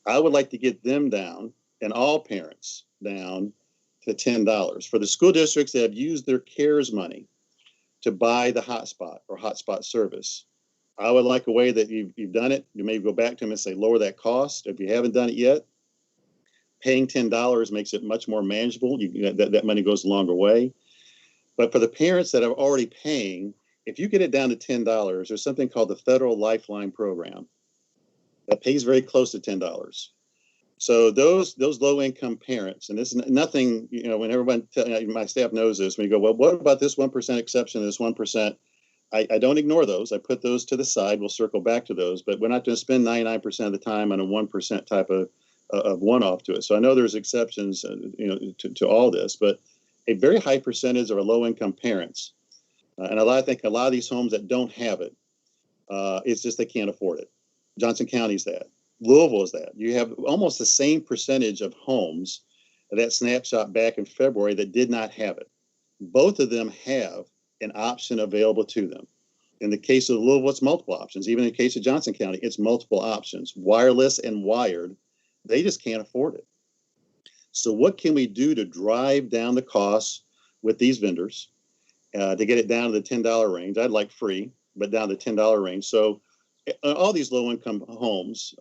I would like to get them down, and all parents down, to $10. For the school districts that have used their CARES money to buy the hotspot or hotspot service, I would like a way that you've done it. You may go back to them and say, lower that cost. If you haven't done it yet, paying $10 makes it much more manageable. That money goes a longer way. But for the parents that are already paying, if you get it down to $10, there's something called the Federal Lifeline Program that pays very close to $10. So those low-income parents, and this is nothing, when everyone, my staff knows this, when you go, well, what about this 1% exception, this 1%? I don't ignore those. I put those to the side. We'll circle back to those, but we're not going to spend 99% of the time on a 1% type of one-off to it. So I know there's exceptions, to all this, but a very high percentage of our low-income parents, and I think a lot of these homes that don't have it, it's just they can't afford it. Johnson County's that. Louisville is that. You have almost the same percentage of homes that snapshot back in February that did not have it. Both of them have an option available to them. In the case of Louisville, it's multiple options. Even in the case of Johnson County, it's multiple options, wireless and wired. They just can't afford it. So what can we do to drive down the costs with these vendors to get it down to the $10 range? I'd like free, but down to the $10 range. So all these low-income homes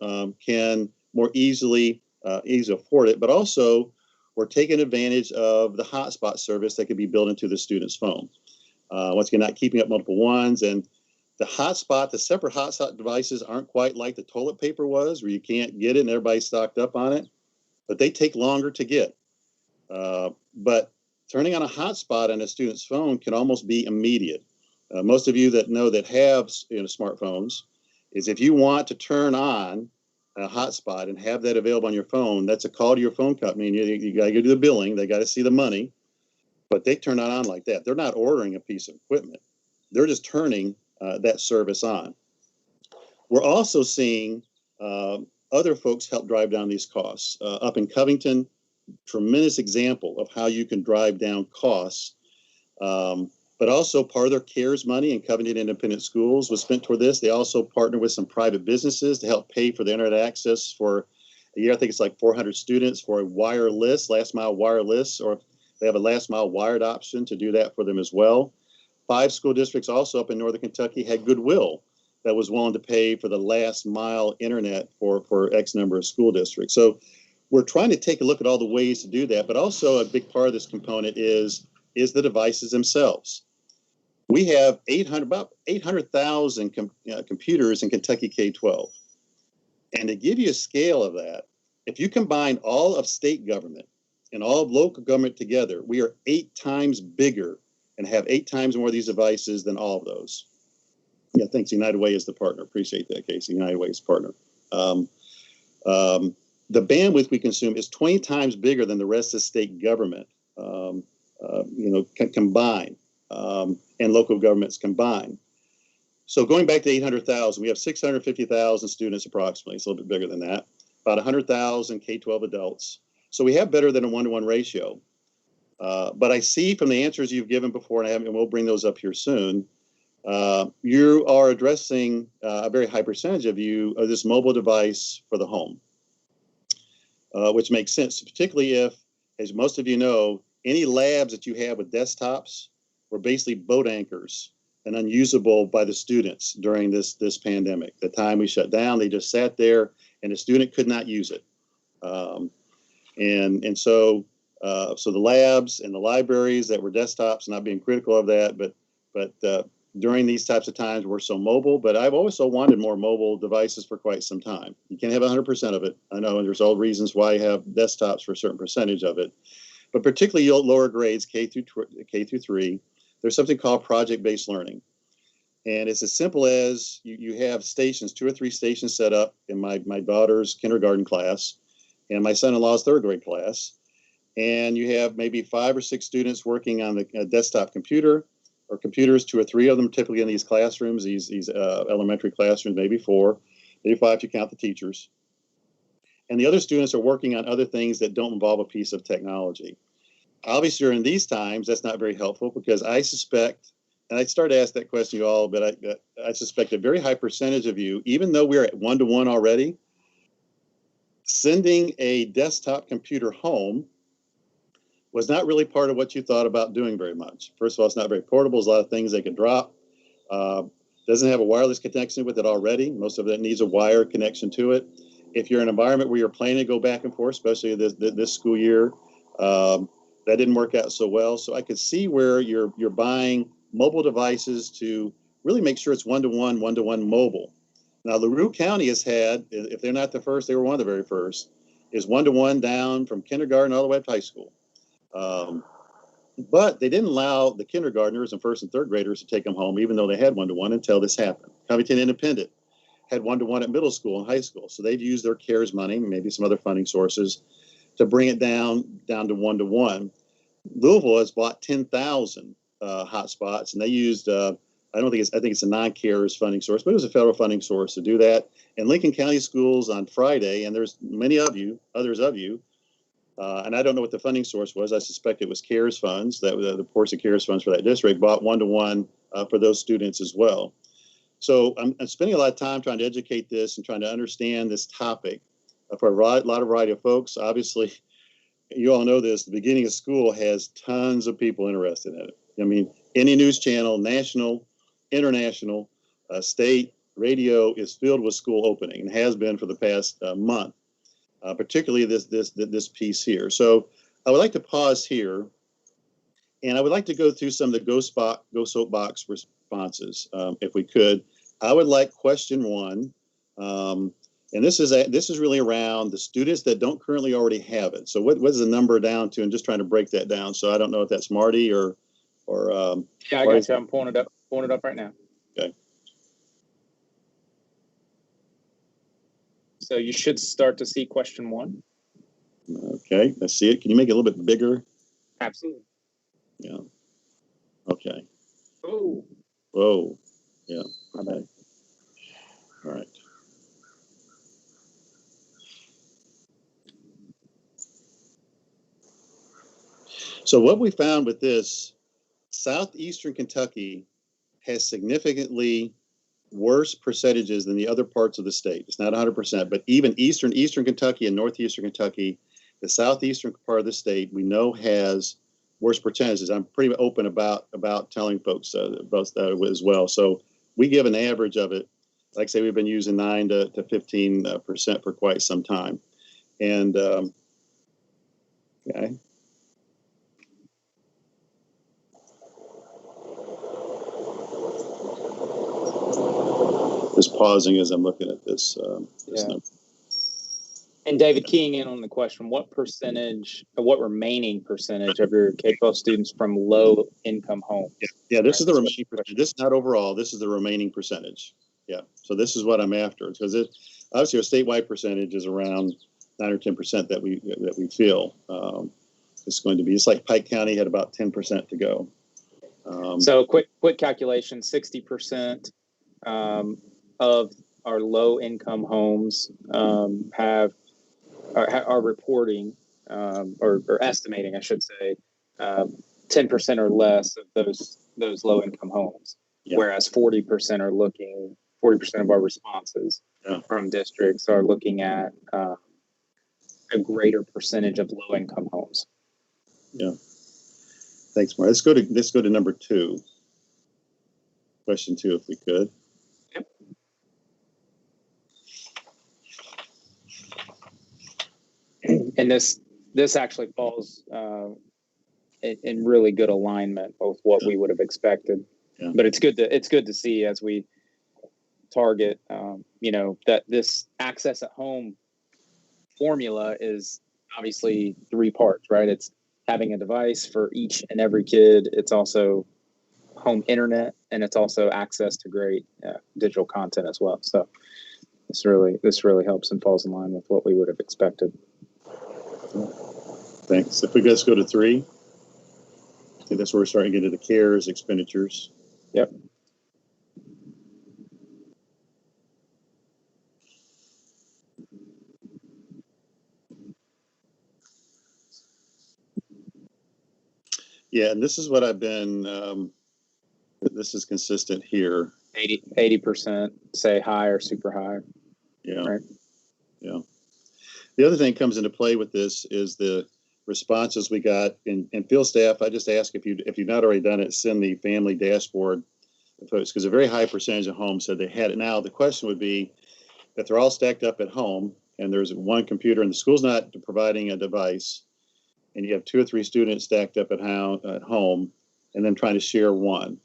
can more easily afford it, but also we're taking advantage of the hotspot service that could be built into the student's phone. Once again, not keeping up multiple ones. And the separate hotspot devices aren't quite like the toilet paper was, where you can't get it and everybody's stocked up on it. But they take longer to get. But turning on a hotspot on a student's phone can almost be immediate. Most of you that have smartphones, is if you want to turn on a hotspot and have that available on your phone, that's a call to your phone company, and you got to go do the billing. They got to see the money, but they turn it on like that. They're not ordering a piece of equipment. They're just turning that service on. We're also seeing other folks help drive down these costs. Up in Covington, tremendous example of how you can drive down costs. But also part of their CARES money in Covington Independent Schools was spent toward this. They also partnered with some private businesses to help pay for the internet access for a year. I think it's like 400 students for a last mile wireless, or they have a last mile wired option to do that for them as well. 5 school districts also up in Northern Kentucky had Goodwill that was willing to pay for the last mile internet for X number of school districts. So we're trying to take a look at all the ways to do that, but also a big part of this component is the devices themselves. We have about 800,000 computers in Kentucky K-12. And to give you a scale of that, if you combine all of state government and all of local government together, we are 8 times bigger and have 8 times more of these devices than all of those. Yeah, thanks. United Way is the partner. Appreciate that, Casey. United Way is partner. The bandwidth we consume is 20 times bigger than the rest of state government, combined, and local governments combined. So going back to 800,000, we have 650,000 students approximately. It's a little bit bigger than that. About 100,000 K-12 adults. So we have better than a 1-to-1 ratio. But I see from the answers you've given before, and we'll bring those up here soon, you are addressing a very high percentage of you of this mobile device for the home, which makes sense, particularly if, as most of you know, any labs that you have with desktops were basically boat anchors and unusable by the students during this pandemic. The time we shut down, they just sat there, and the student could not use it. So the labs and the libraries that were desktops, not being critical of that, but during these types of times, we're so mobile. But I've also wanted more mobile devices for quite some time. You can't have 100% of it. I know, and there's all reasons why you have desktops for a certain percentage of it. But particularly lower grades, K through 3, there's something called project-based learning. And it's as simple as you have stations, 2 or 3 stations set up in my daughter's kindergarten class and my son-in-law's 3rd grade class. And you have maybe 5 or 6 students working on the desktop computer or computers, 2 or 3 of them typically in these classrooms, these elementary classrooms, maybe 4, maybe 5 if you count the teachers. And the other students are working on other things that don't involve a piece of technology. Obviously, during these times, that's not very helpful because I suspect, and I started to ask that question to you all, but I suspect a very high percentage of you, even though we're at 1-to-1 already, sending a desktop computer home was not really part of what you thought about doing very much. First of all, it's not very portable. There's a lot of things they could drop. Doesn't have a wireless connection with it already. Most of it needs a wired connection to it. If you're in an environment where you're planning to go back and forth, especially this school year, that didn't work out so well. So I could see where you're buying mobile devices to really make sure it's 1-to-1, 1-to-1 mobile. Now, LaRue County has had, if they're not the first, they were one of the very first, is 1-to-1 down from kindergarten all the way up to high school. But they didn't allow the kindergartners and 1st and 3rd graders to take them home, even though they had 1-to-1 until this happened. Covington Independent had 1-to-1 at middle school and high school. So they've used their CARES money, maybe some other funding sources, to bring it down to 1-to-1. Louisville has bought 10,000 hotspots, and they used, I think it's a non-CARES funding source, but it was a federal funding source to do that. And Lincoln County Schools on Friday, and there's others of you, and I don't know what the funding source was. I suspect it was CARES funds, that the portion of CARES funds for that district bought 1-to-1 for those students as well. So I'm spending a lot of time trying to educate this and trying to understand this topic for a lot of variety of folks. Obviously, you all know this, the beginning of school has tons of people interested in it. I mean, any news channel, national, international, state, radio is filled with school opening and has been for the past month, particularly this piece here. So I would like to pause here, and I would like to go through some of the Go Soapbox responses, if we could. I would like question 1. And this is really around the students that don't currently already have it. So what is the number down to? And just trying to break that down. So I don't know if that's Marty or yeah, I got you. I'm pulling it up right now. Okay. So you should start to see question 1. Okay, let's see it. Can you make it a little bit bigger? Absolutely. Yeah. Okay. Oh. Whoa. Yeah. Okay. All right. So what we found with this, southeastern Kentucky has significantly worse percentages than the other parts of the state. It's not 100%, but even eastern Kentucky and northeastern Kentucky, the southeastern part of the state, we know has worse percentages. I'm pretty open about telling folks about that as well. So we give an average of it. Like I say, we've been using 9 to 15% for quite some time. And okay. Just pausing as I'm looking at this. Yeah. And David, keying in on the question, what remaining percentage of your K-12 students from low-income homes? Yeah, this is the remaining percentage. This is not overall. This is the remaining percentage. Yeah, so this is what I'm after, because obviously our statewide percentage is around 9 or 10% that we feel it's going to be. It's like Pike County had about 10% to go. So quick calculation: 60% of our low-income homes are reporting or estimating, I should say, 10% or less of those low-income homes. Yeah. whereas 40% of our responses from districts are looking at a greater percentage of low-income homes. Yeah. Thanks, Mark. Let's go to number 2. Question 2, if we could. Yep. And this actually falls in really good alignment with what we would have expected. Yeah. But it's good to see as we target, that this access at home formula is obviously 3 parts, right? It's having a device for each and every kid. It's also home internet, and it's also access to great digital content as well. So this really helps and falls in line with what we would have expected. Thanks. If we just go to 3, I think that's where we're starting to get into the CARES expenditures. Yep. Yeah, and this is what I've been. This is consistent here. 80% say high or super high. Yeah. Right. Yeah. The other thing comes into play with this is the responses we got in field staff. I just ask if you've not already done it, send the family dashboard post, because a very high percentage of homes said they had it. Now the question would be that they're all stacked up at home and there's one computer and the school's not providing a device, and you have 2 or 3 students stacked up at home and then trying to share one.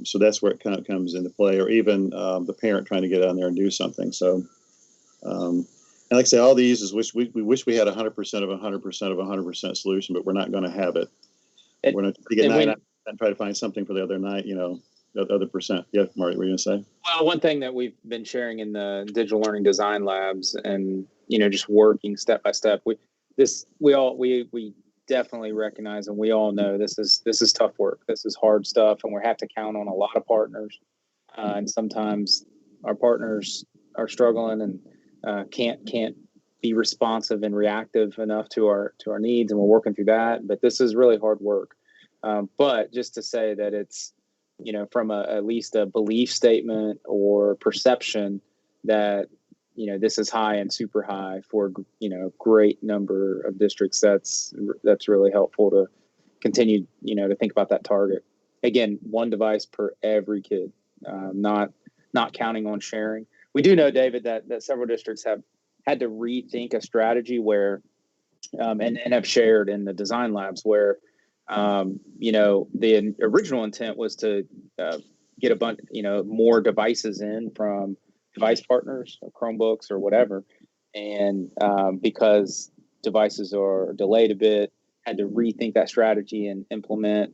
So that's where it kind of comes into play, or even the parent trying to get on there and do something. So, and like I say, all these is we wish we had 100% of 100% of 100% solution, but we're not going to have it. We're going to get 99 and try to find something for the other 9, the other percent. Yeah, Marty, what were you going to say? Well, one thing that we've been sharing in the digital learning design labs, and just working step by step, we definitely recognize, and we all know this is tough work. This is hard stuff, and we have to count on a lot of partners. And sometimes our partners are struggling and can't be responsive and reactive enough to our needs, and we're working through that. But this is really hard work. But just to say that it's from at least a belief statement or perception that this is high and super high for great number of districts. That's really helpful to continue to think about that target. Again, 1 device per every kid, not counting on sharing. We do know, David, that several districts have had to rethink a strategy where and have shared in the design labs where the original intent was to get a bunch more devices in from device partners, or Chromebooks or whatever, and because devices are delayed a bit, had to rethink that strategy and implement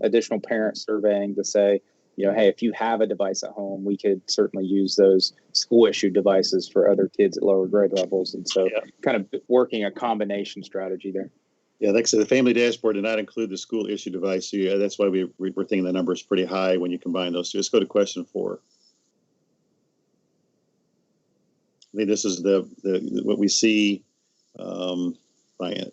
additional parent surveying to say, hey, if you have a device at home, we could certainly use those school issued devices for other kids at lower grade levels, and so kind of working a combination strategy there. Yeah, like I said, the family dashboard did not include the school issue device. So that's why we're thinking the number is pretty high when you combine those two. Let's go to question 4. I think this is the what we see by it.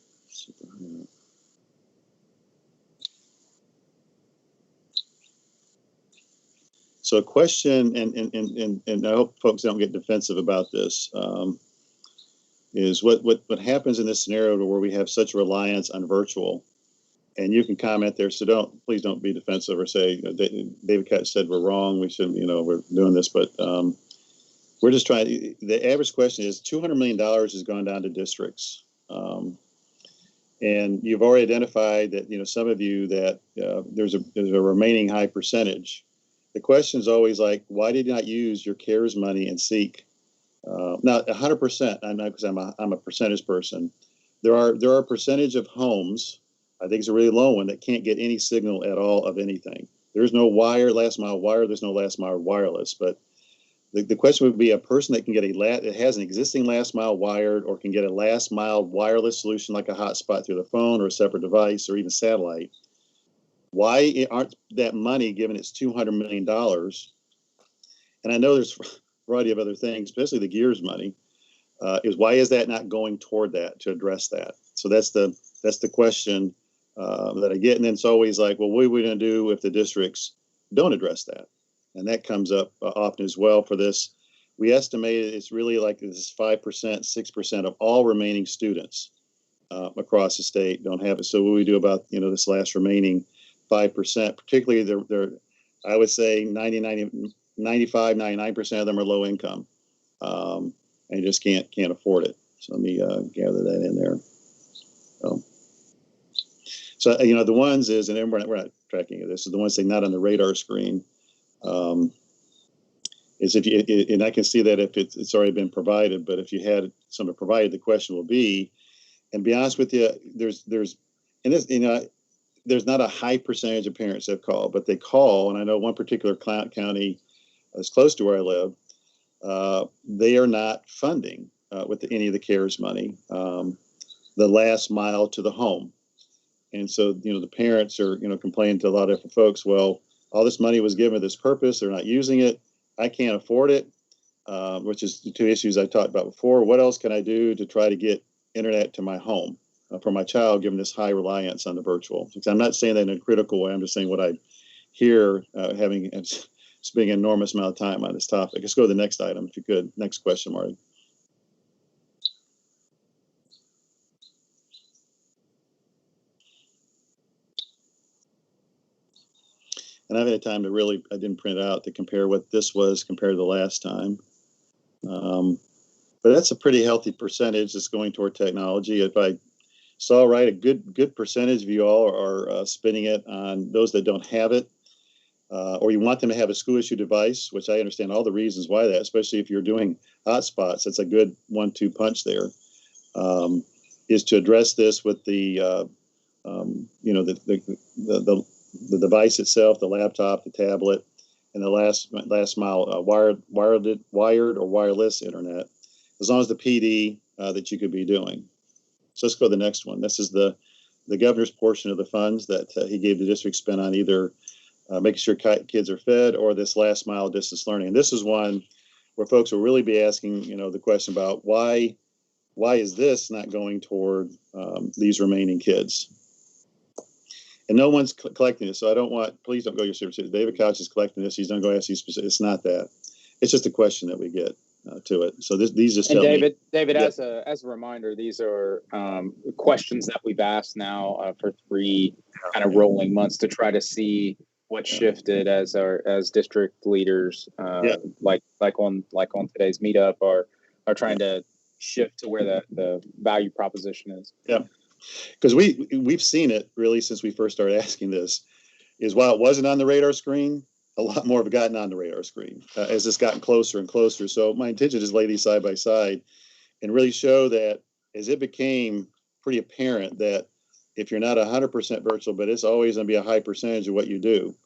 So a question, and I hope folks don't get defensive about this, is what happens in this scenario where we have such reliance on virtual, and you can comment there. So please don't be defensive or say David Katz said we're wrong. We shouldn't, we're doing this, but we're just trying. The average question is $200 million has gone down to districts, and you've already identified that some of you that there's a remaining high percentage. The question is always like, why did you not use your CARES money and seek? Not 100%. I know because I'm a percentage person. There are a percentage of homes, I think it's a really low one, that can't get any signal at all of anything. There's no last mile wire. There's no last mile wireless. But the question would be a person that can get that has an existing last mile wired or can get a last mile wireless solution like a hotspot through the phone or a separate device or even satellite. Why aren't that money, given it's $200 million? And I know there's a variety of other things, especially the GEARS money, is why is that not going toward that to address that? So that's the question that I get. And then it's always like, well, what are we going to do if the districts don't address that. And that comes up often as well for this. We estimate it's really like this 5%, 6% of all remaining students across the state don't have it. So what we do about, this last remaining 5%, particularly they're I would say 95, 99% of them are low income, and just can't afford it. So let me gather that in there. So the ones is, and we're not tracking it. This is the ones saying not on the radar screen. Is if you, and I can see that if it's already been provided, but if you had someone provided, the question will be, and be honest with you, there's and this, there's not a high percentage of parents that call, but they call, and I know one particular county that's close to where I live, they are not funding with any of the CARES money, the last mile to the home. And so, the parents are, complaining to a lot of different folks, well, all this money was given for this purpose, they're not using it, I can't afford it, which is the two issues I talked about before. What else can I do to try to get internet to my home for my child, given this high reliance on the virtual? Because I'm not saying that in a critical way. I'm just saying what I hear, spending an enormous amount of time on this topic. Let's go to the next item, if you could. Next question, Marty. And I've had time to I didn't print it out to compare what this was compared to the last time. But that's a pretty healthy percentage that's going toward technology. If I saw right, a good percentage of you all are spending it on those that don't have it, or you want them to have a school issue device, which I understand all the reasons why that, especially if you're doing hotspots. That's a good 1-2 punch there. Is to address this with the the device itself, the laptop, the tablet, and the last mile wired or wireless internet, as long as the PD that you could be doing. So let's go to the next one. This is the governor's portion of the funds that he gave the district spent on either making sure kids are fed or this last mile distance learning. And this is one where folks will really be asking, the question about why is this not going toward these remaining kids? And no one's collecting this, so please don't go your service. David Couch is collecting this. He's not going to ask you specific. It's not that. It's just a question that we get to it. So these just and tell David, yeah. as a reminder, these are questions that we've asked now for 3 kind of rolling months to try to see what shifted as district leaders, like on today's meetup, are trying to shift to where the value proposition is. Yeah. Because we've seen it really since we first started asking this, is while it wasn't on the radar screen, a lot more have gotten on the radar screen as it's gotten closer and closer. So my intention is lay these side by side and really show that as it became pretty apparent that if you're not 100% virtual, but it's always going to be a high percentage of what you do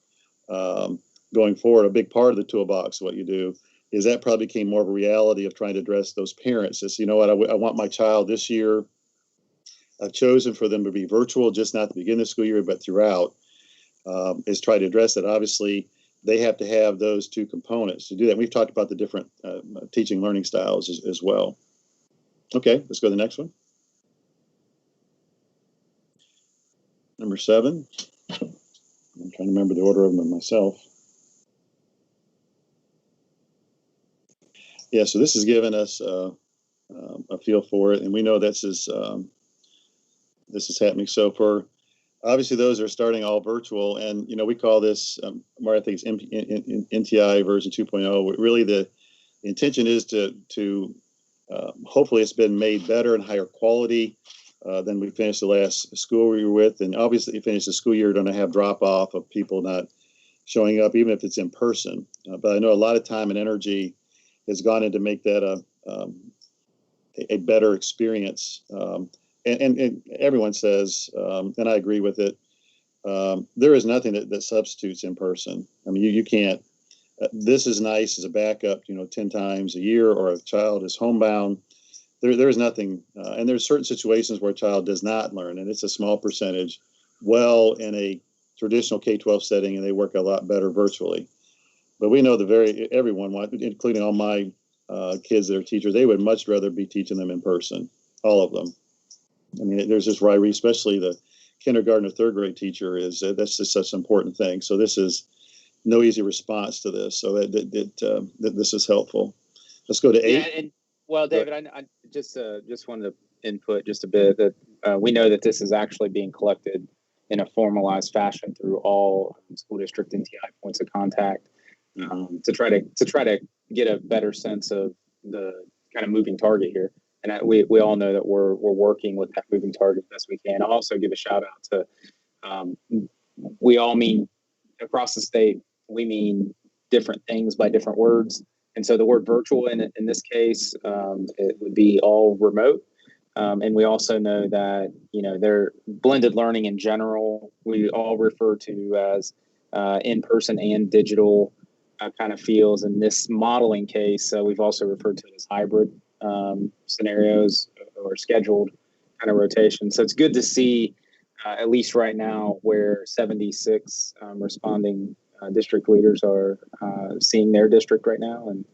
going forward, a big part of the toolbox of what you do, is that probably became more of a reality of trying to address those parents. It's, I want my child this year, I've chosen for them to be virtual, just not at the beginning of the school year, but throughout, is try to address that. Obviously, they have to have those two components to do that. We've talked about the different teaching learning styles as well. Okay, let's go to the next one. Number 7. I'm trying to remember the order of them myself. Yeah, so this has given us a feel for it, and we know this is happening. So for obviously those are starting all virtual, and we call this, I think it's NTI version 2.0. Really, the intention is to hopefully it's been made better and higher quality than we finished the last school year with, and obviously you finish the school year, going to have drop off of people not showing up, even if it's in person. But I know a lot of time and energy has gone into make that a better experience. And everyone says, and I agree with it, there is nothing that substitutes in person. I mean, you can't, this is nice as a backup, 10 times a year, or a child is homebound. There is nothing, and there's certain situations where a child does not learn, and it's a small percentage, well, in a traditional K-12 setting, and they work a lot better virtually. But we know everyone, including all my kids that are teachers, they would much rather be teaching them in person, all of them. I mean, there's this rivalry, especially the kindergarten or third grade teacher that's just such an important thing. So this is no easy response to this. So that this is helpful. Let's go to 8. Yeah, and well, David, I just wanted to input just a bit that we know that this is actually being collected in a formalized fashion through all school district NTI points of contact to try to get a better sense of the kind of moving target here. And we all know that we're working with that moving target best we can. I'll also give a shout out to we all mean across the state, we mean different things by different words. And so the word virtual in this case, it would be all remote. And we also know that, they're blended learning in general, we all refer to as in-person and digital kind of feels. In this modeling case, we've also referred to it as hybrid scenarios or scheduled kind of rotation. So it's good to see, at least right now, where 76 responding district leaders are seeing their district right now. And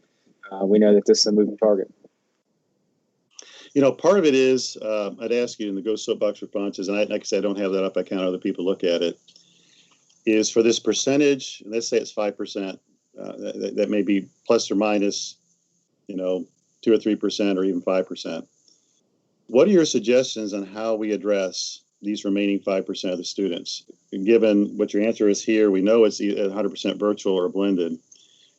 we know that this is a moving target. Part of it is, I'd ask you in the Go Soapbox responses, and like I said, I don't have that up. I count other people look at it, is for this percentage, let's say it's 5%, that may be plus or minus, 2 or 3% or even 5%. What are your suggestions on how we address these remaining 5% of the students? Given what your answer is here, we know it's 100% virtual or blended.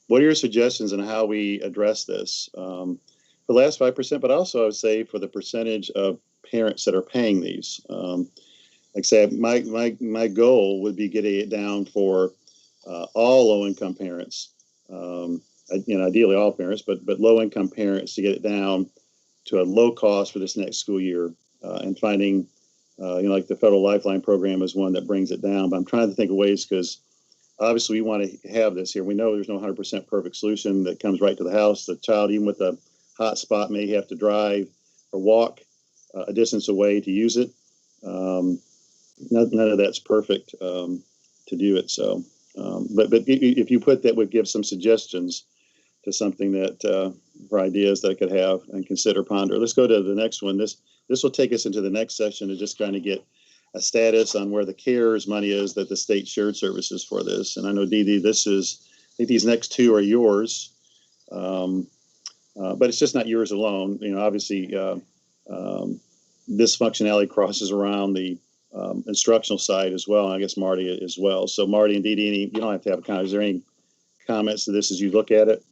What are your suggestions on how we address this? For the last 5%, but also I would say for the percentage of parents that are paying these. Like I said, my goal would be getting it down for all low-income parents. Ideally all parents, but low-income parents, to get it down to a low cost for this next school year, and finding, like the Federal Lifeline program is one that brings it down. But I'm trying to think of ways, because obviously we want to have this here. We know there's no 100% perfect solution that comes right to the house. The child, even with a hot spot, may have to drive or walk a distance away to use it. None of that's perfect to do it. So, but if you put that, would give some suggestions to something that for ideas that I could have and consider, ponder. Let's go to the next one. This will take us into the next session to just kind of get a status on where the CARES money is that the state shared services for this. And I know, Dee Dee, I think these next two are yours. But it's just not yours alone. Obviously, this functionality crosses around the instructional side as well, and I guess Marty as well. So Marty and Dee Dee, you don't have to have a comment. Is there any comments to this as you look at it?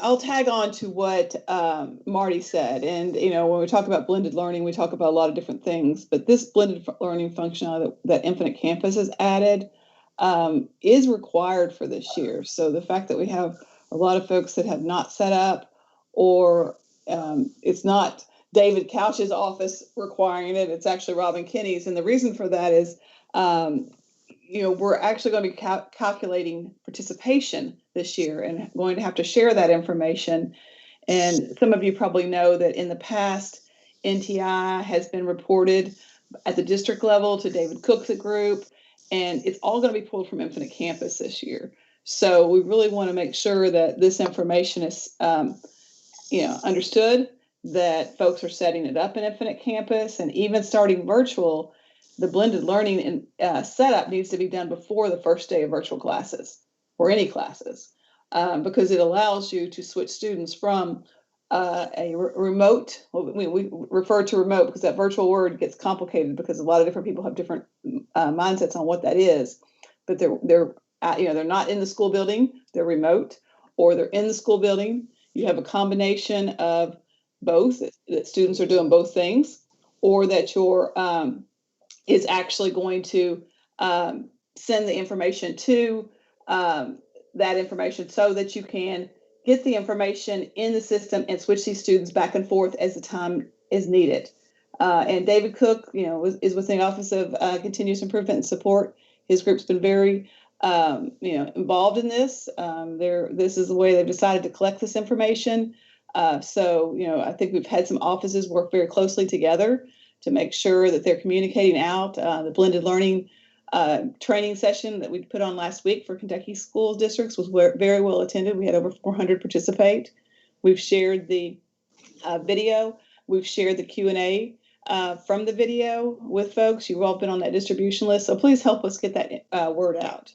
I'll tag on to what Marty said. And, when we talk about blended learning, we talk about a lot of different things. But this blended learning functionality that Infinite Campus has added is required for this year. So the fact that we have a lot of folks that have not set up, or it's not David Couch's office requiring it, it's actually Robin Kinney's. And the reason for that is, we're actually going to be calculating participation this year and going to have to share that information. And some of you probably know that in the past, NTI has been reported at the district level to David Cook's group, and it's all going to be pulled from Infinite Campus this year. So we really want to make sure that this information is, understood, that folks are setting it up in Infinite Campus, and even starting virtual. The blended learning setup needs to be done before the first day of virtual classes or any classes, because it allows you to switch students from a remote. We refer to remote because that virtual word gets complicated because a lot of different people have different mindsets on what that is. But they're not in the school building, they're remote, or they're in the school building. You have a combination of both, that students are doing both things, or that your is actually going to send the information to that information so that you can get the information in the system and switch these students back and forth as the time is needed. And David Cook, is with the Office of Continuous Improvement and Support. His group's been very, involved in this. This is the way they've decided to collect this information. So I think we've had some offices work very closely together to make sure that they're communicating out. The blended learning training session that we put on last week for Kentucky school districts was very well attended. We had over 400 participate. We've shared the video. We've shared the Q&A from the video with folks. You've all been on that distribution list, so please help us get that word out.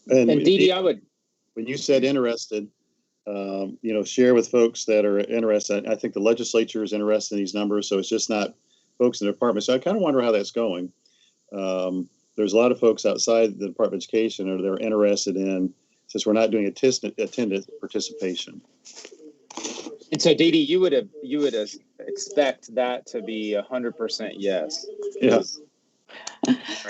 And Dee Dee, I would. When you said interested, share with folks that are interested. I think the legislature is interested in these numbers, so it's just not folks in the department. So I kind of wonder how that's going. There's a lot of folks outside the Department of Education that are interested in, since we're not doing attendance participation. And so, Dee Dee, you would expect that to be 100% yes. Yes.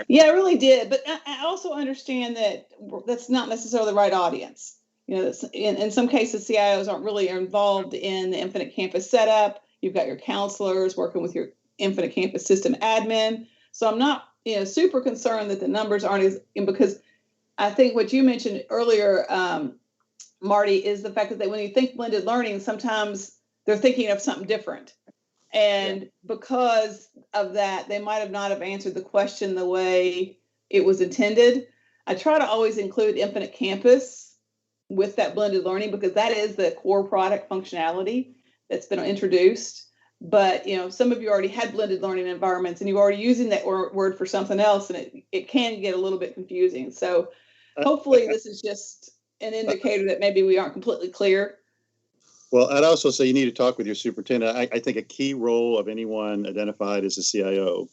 Yeah, I really did. But I also understand that that's not necessarily the right audience. In some cases, CIOs aren't really involved in the Infinite Campus setup. You've got your counselors working with your Infinite Campus system admin. So I'm not, super concerned that the numbers aren't because I think what you mentioned earlier, Marty, is the fact that when you think blended learning, sometimes they're thinking of something different. And because of that, they might have not have answered the question the way it was intended. I try to always include Infinite Campus with that blended learning because that is the core product functionality that's been introduced. But, some of you already had blended learning environments and you're already using that word for something else, and it can get a little bit confusing. So hopefully this is just an indicator that maybe we aren't completely clear. Well, I'd also say you need to talk with your superintendent. I think a key role of anyone identified as a CIO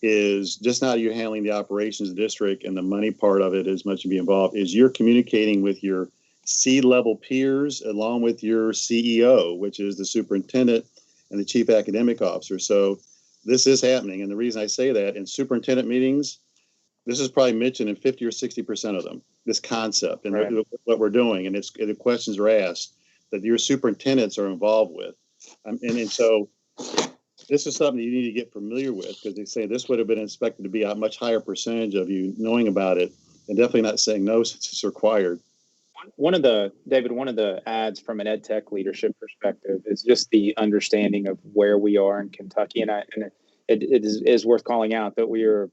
is just not you handling the operations of the district and the money part of it as much to be involved, is you're communicating with your C-level peers along with your CEO, which is the superintendent and the chief academic officer. So this is happening. And the reason I say that, in superintendent meetings, this is probably mentioned in 50 or 60% of them, this concept and right. what we're doing. And the questions are asked that your superintendents are involved with. And so this is something you need to get familiar with, because they say this would have been expected to be a much higher percentage of you knowing about it, and definitely not saying no since it's required. One of the ads from an EdTech leadership perspective is just the understanding of where we are in Kentucky. And it is worth calling out that we are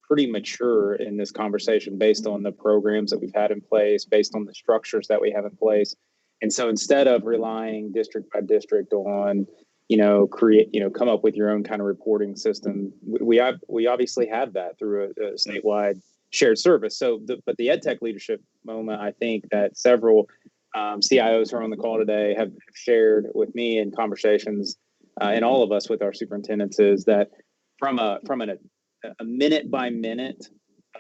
pretty mature in this conversation based on the programs that we've had in place, based on the structures that we have in place. And so instead of relying district by district on, come up with your own kind of reporting system, we obviously have that through a statewide shared service. But the EdTech leadership moment, I think that several CIOs who are on the call today have shared with me in conversations, and all of us with our superintendents, is that from a minute by minute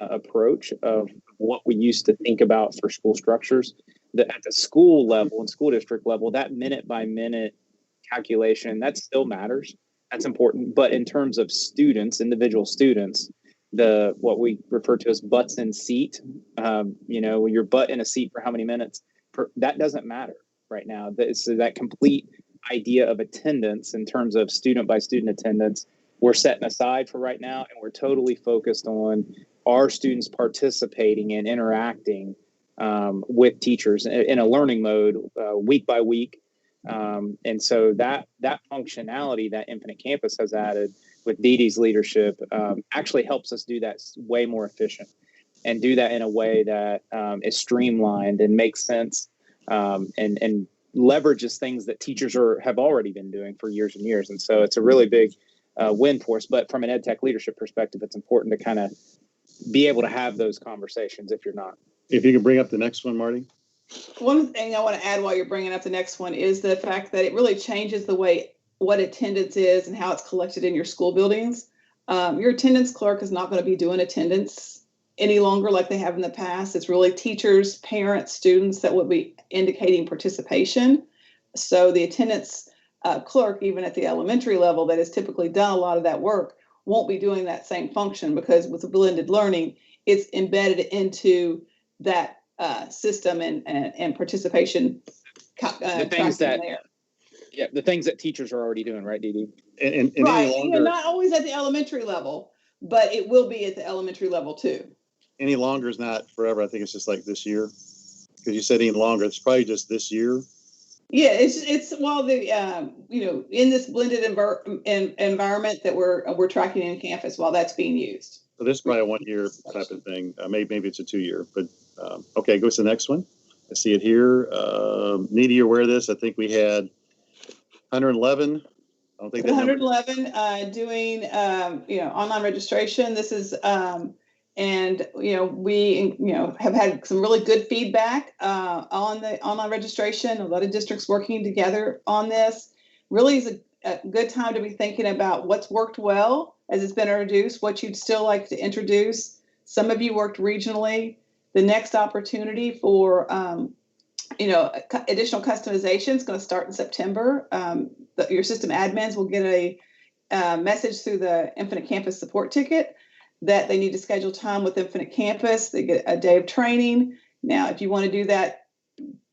approach of what we used to think about for school structures, that at the school level and school district level, that minute by minute calculation, that still matters. That's important. But in terms of students, individual students, what we refer to as butts in seat, your butt in a seat for how many minutes, that doesn't matter right now. So that complete idea of attendance in terms of student by student attendance, we're setting aside for right now, and we're totally focused on our students participating and interacting with teachers in a learning mode week by week. And so that functionality that Infinite Campus has added with Dee Dee's leadership actually helps us do that way more efficient and do that in a way that is streamlined and makes sense and leverages things that teachers have already been doing for years and years. And so it's a really big win for us. But from an EdTech leadership perspective, it's important to kind of be able to have those conversations if you're not. If you can bring up the next one, Marty. One thing I want to add while you're bringing up the next one is the fact that it really changes the way what attendance is and how it's collected in your school buildings. Your attendance clerk is not going to be doing attendance any longer like they have in the past. It's really teachers, parents, students that will be indicating participation. So the attendance clerk, even at the elementary level, that has typically done a lot of that work, won't be doing that same function, because with the blended learning, it's embedded into that system and participation. The things that teachers are already doing, right, Dee Dee? And right, any longer, not always at the elementary level, but it will be at the elementary level too. Any longer is not forever. I think it's just like this year, because you said any longer. It's probably just this year. Yeah, it's while the in this blended environment that we're tracking in campus while that's being used. So this is probably a 1 year type of thing. Maybe it's a 2 year, but okay, go to the next one. I see it here. Nita, you're aware of this. I think we had 111 I don't think The that number. 111 doing online registration. This is and we have had some really good feedback on the online registration. A lot of districts working together on this. Really is a good time to be thinking about what's worked well as it's been introduced, what you'd still like to introduce. Some of you worked regionally. The next opportunity for additional customization is going to start in September. Your system admins will get a message through the Infinite Campus support ticket that they need to schedule time with Infinite Campus. They get a day of training. Now, if you want to do that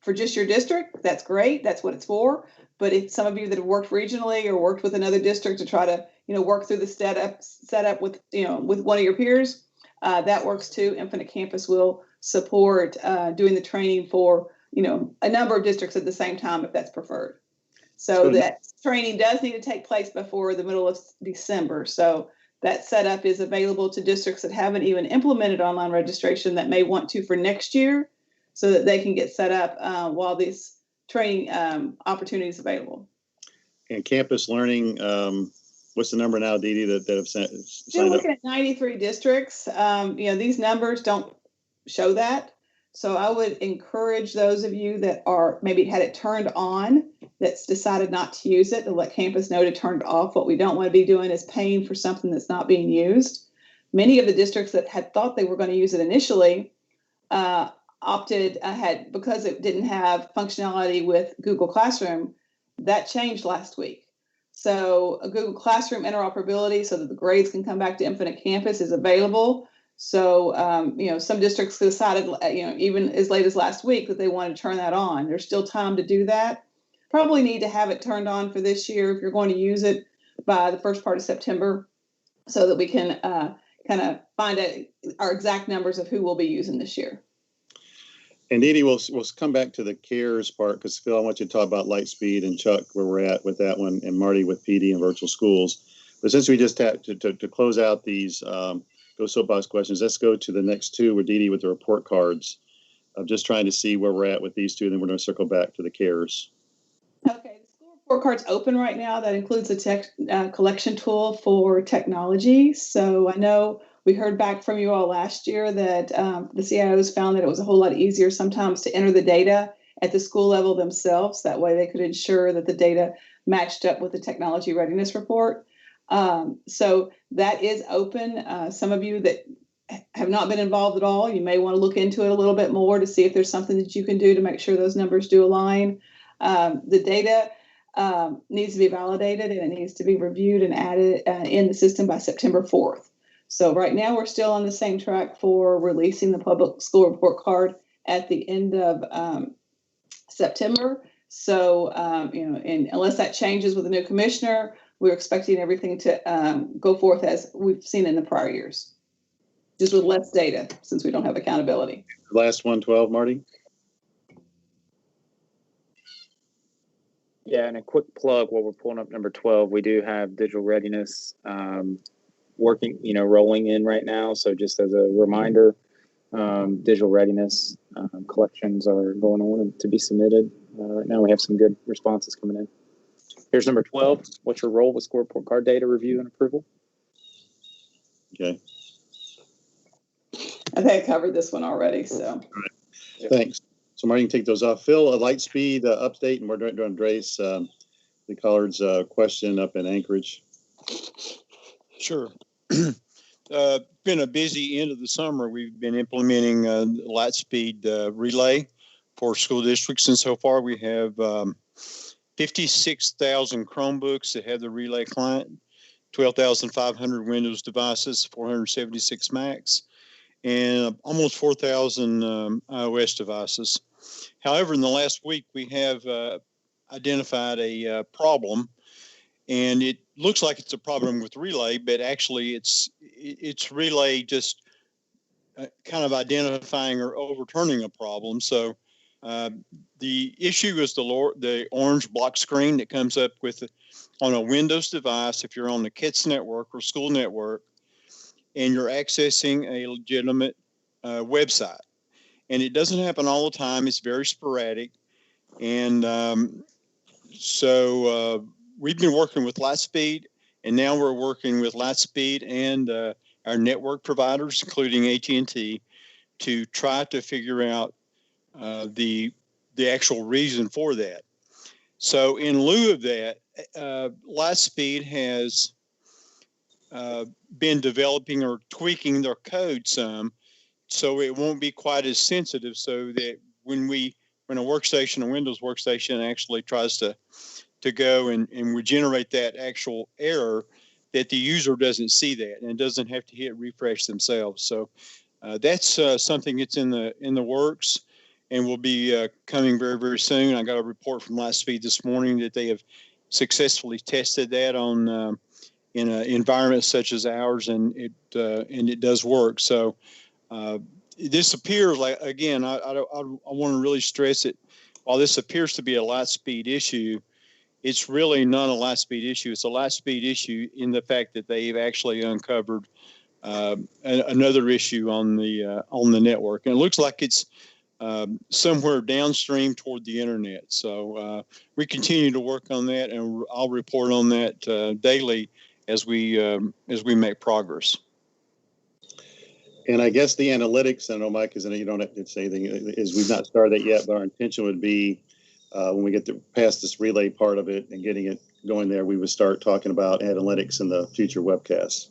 for just your district, that's great. That's what it's for. But if some of you that have worked regionally or worked with another district to try to work through the setup with with one of your peers, that works too. Infinite Campus will support doing the training for a number of districts at the same time if that's preferred. So that training does need to take place before the middle of December. So that setup is available to districts that haven't even implemented online registration that may want to for next year, so that they can get set up while this training opportunity is available. And campus learning, what's the number now, Dee Dee, that have signed Still up? looking at 93 districts. These numbers don't show that. So I would encourage those of you that are maybe had it turned on, that's decided not to use it, to let campus know to turn it off. What we don't want to be doing is paying for something that's not being used. Many of the districts that had thought they were going to use it initially opted ahead because it didn't have functionality with Google Classroom. That changed last week. So a Google Classroom interoperability so that the grades can come back to Infinite Campus is available. So, some districts decided, even as late as last week that they want to turn that on. There's still time to do that. Probably need to have it turned on for this year if you're going to use it by the first part of September so that we can kind of find out our exact numbers of who will be using this year. And Dee Dee, we'll come back to the CARES part because Phil, I want you to talk about Lightspeed and Chuck, where we're at with that one, and Marty with PD and virtual schools. But since we just had to close out these soapbox questions, let's go to the next two with Dee Dee with the report cards. I'm just trying to see where we're at with these two, and then we're going to circle back to the CARES. Okay, the school report card's open right now. That includes a collection tool for technology. So I know we heard back from you all last year that the CIOs found that it was a whole lot easier sometimes to enter the data at the school level themselves. That way they could ensure that the data matched up with the technology readiness report. So that is open. Some of you that have not been involved at all, you may want to look into it a little bit more to see if there's something that you can do to make sure those numbers do align. The data needs to be validated and it needs to be reviewed and added in the system by September 4th. So right now we're still on the same track for releasing the public school report card at the end of September. So, and unless that changes with the new commissioner, we're expecting everything to go forth as we've seen in the prior years, just with less data since we don't have accountability. Last 112, Marty. Yeah, and a quick plug while we're pulling up number 12, we do have digital readiness working, rolling in right now. So just as a reminder, digital readiness collections are going on and to be submitted. Right now we have some good responses coming in. Here's number 12. What's your role with school report card data review and approval? Okay. I think I covered this one already, so. All right. Thanks. So Marty, you can take those off. Phil, a Lightspeed update, and we're doing Drace, the Collard's question up in Anchorage. Sure. Been a busy end of the summer. We've been implementing Lightspeed relay for school districts, and so far we have 56,000 Chromebooks that have the relay client, 12,500 Windows devices, 476 Macs, and almost 4,000 iOS devices. However, in the last week, we have identified a problem, and it looks like it's a problem with relay, but actually it's relay just kind of identifying or overturning a problem. So the issue is the orange block screen that comes up with on a Windows device if you're on the KITS network or school network, and you're accessing a legitimate website. And it doesn't happen all the time. It's very sporadic. And so we've been working with Lightspeed, and now we're working with Lightspeed and our network providers, including AT&T, to try to figure out the actual reason for that. So in lieu of that, Lightspeed has been developing or tweaking their code some, so it won't be quite as sensitive, so that when a workstation, a Windows workstation, actually tries to go and regenerate that actual error, that the user doesn't see that and doesn't have to hit refresh themselves. So that's something that's in the works and will be coming very, very soon. I got a report from Lightspeed this morning that they have successfully tested that on in an environment such as ours, and it does work. So this appears like, again, I want to really stress it. While this appears to be a Lightspeed issue, it's really not a Lightspeed issue. It's a Lightspeed issue in the fact that they've actually uncovered another issue on the network, and it looks like it's somewhere downstream toward the internet. So we continue to work on that, and I'll report on that daily as we make progress. And I guess the analytics, I know, Mike, you don't have to say anything, is we've not started that yet, but our intention would be when we get past this relay part of it and getting it going there, we would start talking about analytics in the future webcasts.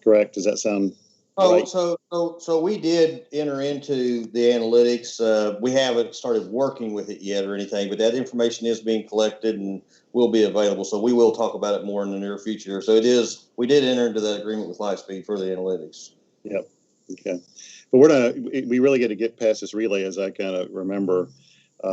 Correct? Does that sound right? So we did enter into the analytics. We haven't started working with it yet or anything, but that information is being collected and will be available. So we will talk about it more in the near future. So we did enter into that agreement with Lightspeed for the analytics. Yep. Okay. But we really get to get past this relay, as I kind of remember,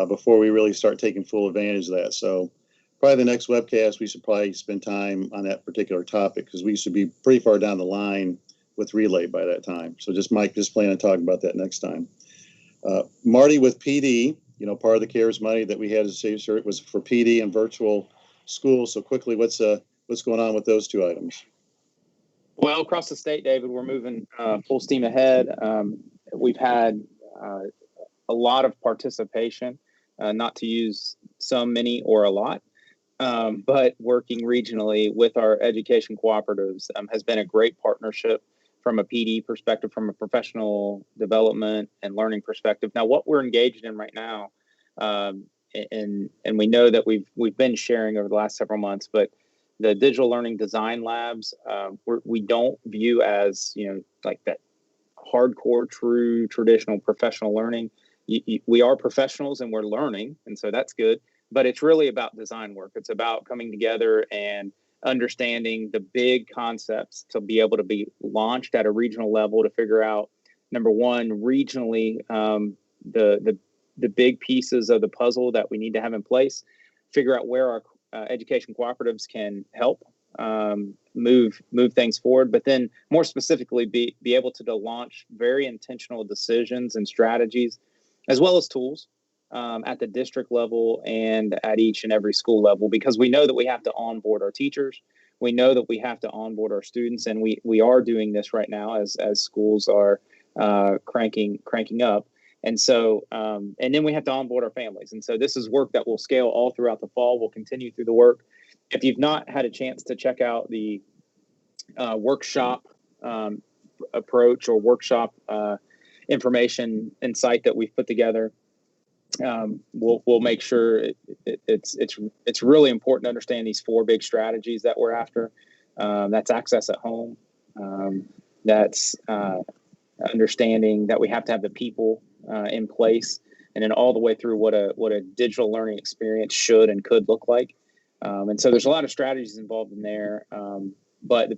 before we really start taking full advantage of that. So probably the next webcast, we should probably spend time on that particular topic, because we should be pretty far down the line with relay by that time. So Mike, plan on talking about that next time. Marty, with PD, part of the CARES money that we had was for PD and virtual schools. So quickly, what's going on with those two items? Well, across the state, David, we're moving full steam ahead. We've had a lot of participation, not to use some, many, or a lot, but working regionally with our education cooperatives has been a great partnership from a PD perspective, from a professional development and learning perspective. Now, what we're engaged in right now, and we know that we've been sharing over the last several months, but the digital learning design labs, we don't view as, like that hardcore, true, traditional professional learning. We are professionals and we're learning, and so that's good. But it's really about design work. It's about coming together and understanding the big concepts to be able to be launched at a regional level to figure out, number one, regionally, the big pieces of the puzzle that we need to have in place, figure out where our education cooperatives can help move things forward, but then more specifically be able to launch very intentional decisions and strategies, as well as tools at the district level and at each and every school level, because we know that we have to onboard our teachers. We know that we have to onboard our students, and we are doing this right now as schools are cranking up. And so, and then we have to onboard our families. And so this is work that will scale all throughout the fall. We'll continue through the work. If you've not had a chance to check out the workshop approach or workshop information and site that we've put together, we'll make sure it's really important to understand these 4 big strategies that we're after. That's access at home. That's understanding that we have to have the people in place, and then all the way through what a digital learning experience should and could look like. And so there's a lot of strategies involved in there. But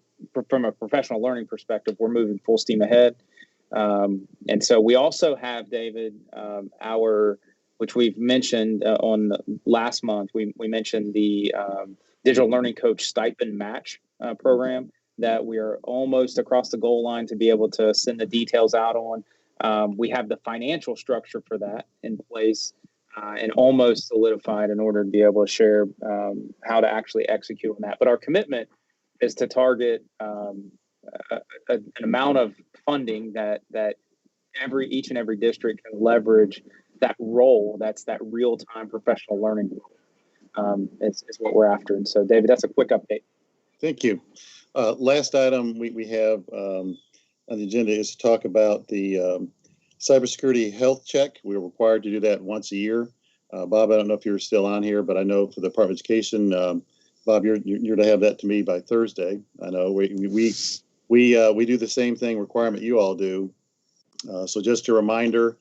from a professional learning perspective, we're moving full steam ahead. And so we also have, David, which we've mentioned on last month, we mentioned the Digital Learning Coach Stipend Match program that we are almost across the goal line to be able to send the details out on. We have the financial structure for that in place and almost solidified in order to be able to share how to actually execute on that. But our commitment is to target an amount of funding that each and every district can leverage that role. That's that real-time professional learning role. is what we're after. And so, David, that's a quick update. Thank you. Last item we have on the agenda is to talk about the cybersecurity health check. We're required to do that once a year. Bob, I don't know if you're still on here, but I know for the Department of Education, Bob, you're to have that to me by Thursday. I know we do the same thing requirement you all do. So just a reminder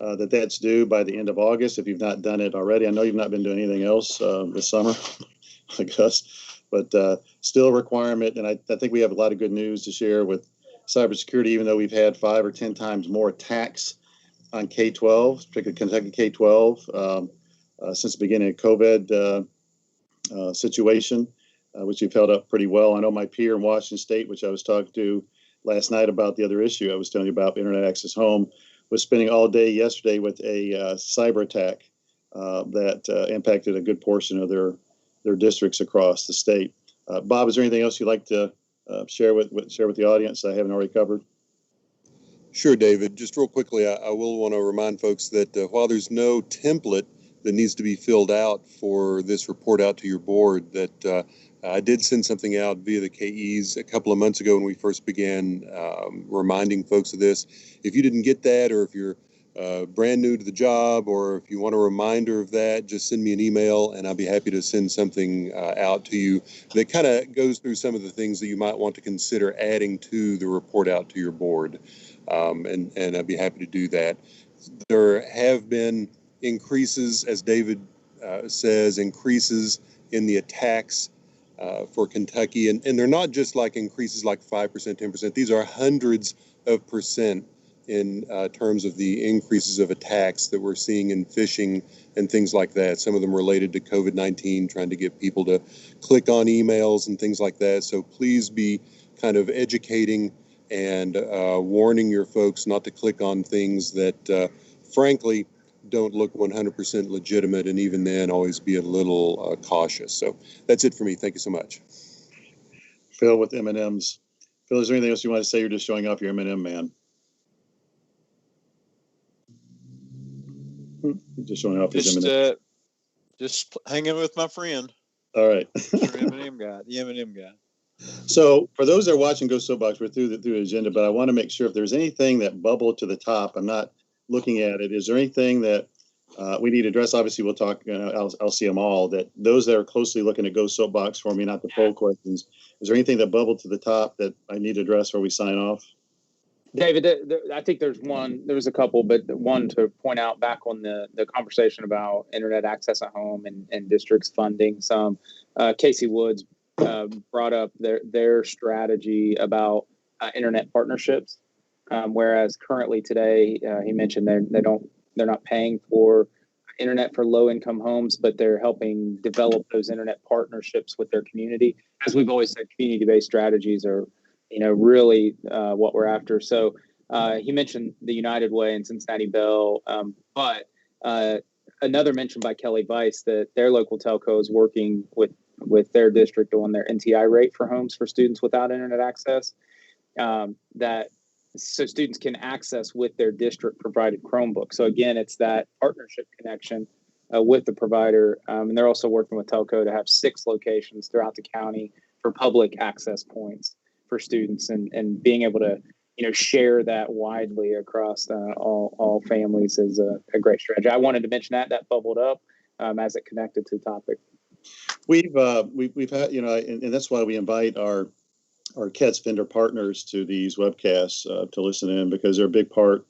that that's due by the end of August if you've not done it already. I know you've not been doing anything else this summer, I guess, but still a requirement. And I think we have a lot of good news to share with cybersecurity, even though we've had 5 or 10 times more attacks on K-12, particularly Kentucky K-12, since the beginning of COVID situation, which we've held up pretty well. I know my peer in Washington State, which I was talking to last night about the other issue I was telling you about, Internet Access Home, was spending all day yesterday with a cyber attack that impacted a good portion of their districts across the state. Bob, is there anything else you'd like to share with the audience I haven't already covered? Sure, David. Just real quickly, I will want to remind folks that while there's no template that needs to be filled out for this report out to your board, that I did send something out via the KEs a couple of months ago when we first began reminding folks of this. If you didn't get that, or if you're brand new to the job, or if you want a reminder of that, just send me an email and I'll be happy to send something out to you that kind of goes through some of the things that you might want to consider adding to the report out to your board. And I'd be happy to do that. There have been increases, as David says, increases in the attacks for Kentucky. And they're not just like increases like 5%, 10%. These are hundreds of percent in terms of the increases of attacks that we're seeing in phishing and things like that. Some of them related to COVID-19, trying to get people to click on emails and things like that. So please be kind of educating and warning your folks not to click on things that, frankly, don't look 100% legitimate, and even then, always be a little cautious. So that's it for me. Thank you so much. Phil with M&Ms. Phil, is there anything else you want to say? You're just showing off your M&M man. Just showing off his M&M. Just hanging with my friend. All right. The M&M guy. So for those that are watching Go Soapbox, we're through the agenda, but I want to make sure if there's anything that bubbled to the top, I'm not looking at it. Is there anything that we need to address? Obviously, we'll talk, I'll see them all, that those that are closely looking at Go Soapbox for me, not the poll questions, is there anything that bubbled to the top that I need to address before we sign off? David, I think there's a couple, but one to point out back on the conversation about internet access at home and districts funding some. Casey Woods brought up their strategy about internet partnerships, whereas currently today he mentioned they're not paying for internet for low income homes, but they're helping develop those internet partnerships with their community. As we've always said, community-based strategies are really what we're after. So he mentioned the United Way and Cincinnati Bell, but another mention by Kelly Weiss that their local telco is working with their district on their NTI rate for homes for students without internet access, so students can access with their district provided Chromebook. So again, it's that partnership connection with the provider. And they're also working with telco to have 6 locations throughout the county for public access points for students, and being able to share that widely across all families is a great strategy. I wanted to mention that bubbled up as it connected to the topic. We've had, and that's why we invite our CATS vendor partners to these webcasts to listen in, because they're a big part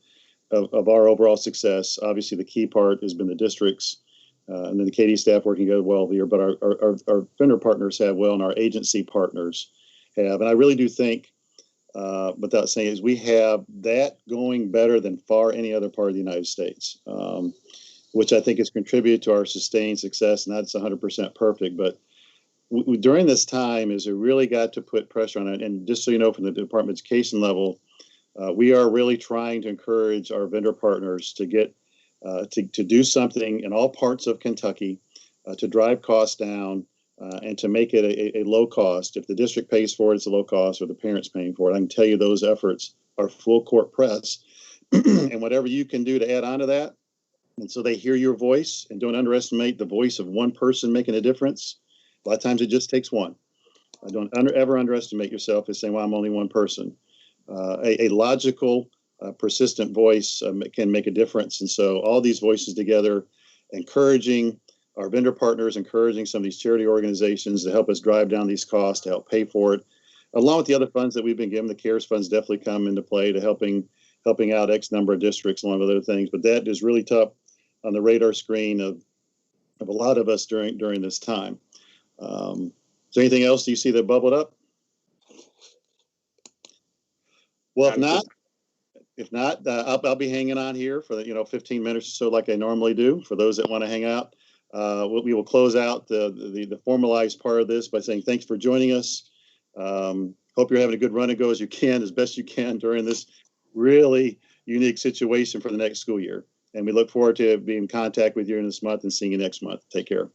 of our overall success. Obviously, the key part has been the districts and then the KD staff working together well here, but our vendor partners have well, and our agency partners have. And I really do think, without saying, is we have that going better than far any other part of the United States, which I think has contributed to our sustained success. And that's 100% perfect. But during this time is we really got to put pressure on it. And just so you know, from the Department of Education level, we are really trying to encourage our vendor partners to get to do something in all parts of Kentucky to drive costs down and to make it a low cost. If the district pays for it, it's a low cost, or the parents paying for it. I can tell you those efforts are full court press. And whatever you can do to add on to that, And so they hear your voice, and don't underestimate the voice of one person making a difference. A lot of times it just takes one. Don't ever underestimate yourself as saying, well, I'm only one person. A logical, persistent voice can make a difference. And so all these voices together, encouraging our vendor partners, encouraging some of these charity organizations to help us drive down these costs, to help pay for it, along with the other funds that we've been given. The CARES funds definitely come into play to helping out X number of districts, along with other things. But that is really tough on the radar screen of a lot of us during this time. Is there anything else you see that bubbled up? Well, if not, I'll be hanging on here for 15 minutes or so, like I normally do. For those that want to hang out, we will close out the formalized part of this by saying thanks for joining us. Hope you're having a good run and go as best you can during this really unique situation for the next school year. And we look forward to being in contact with you in this month and seeing you next month. Take care.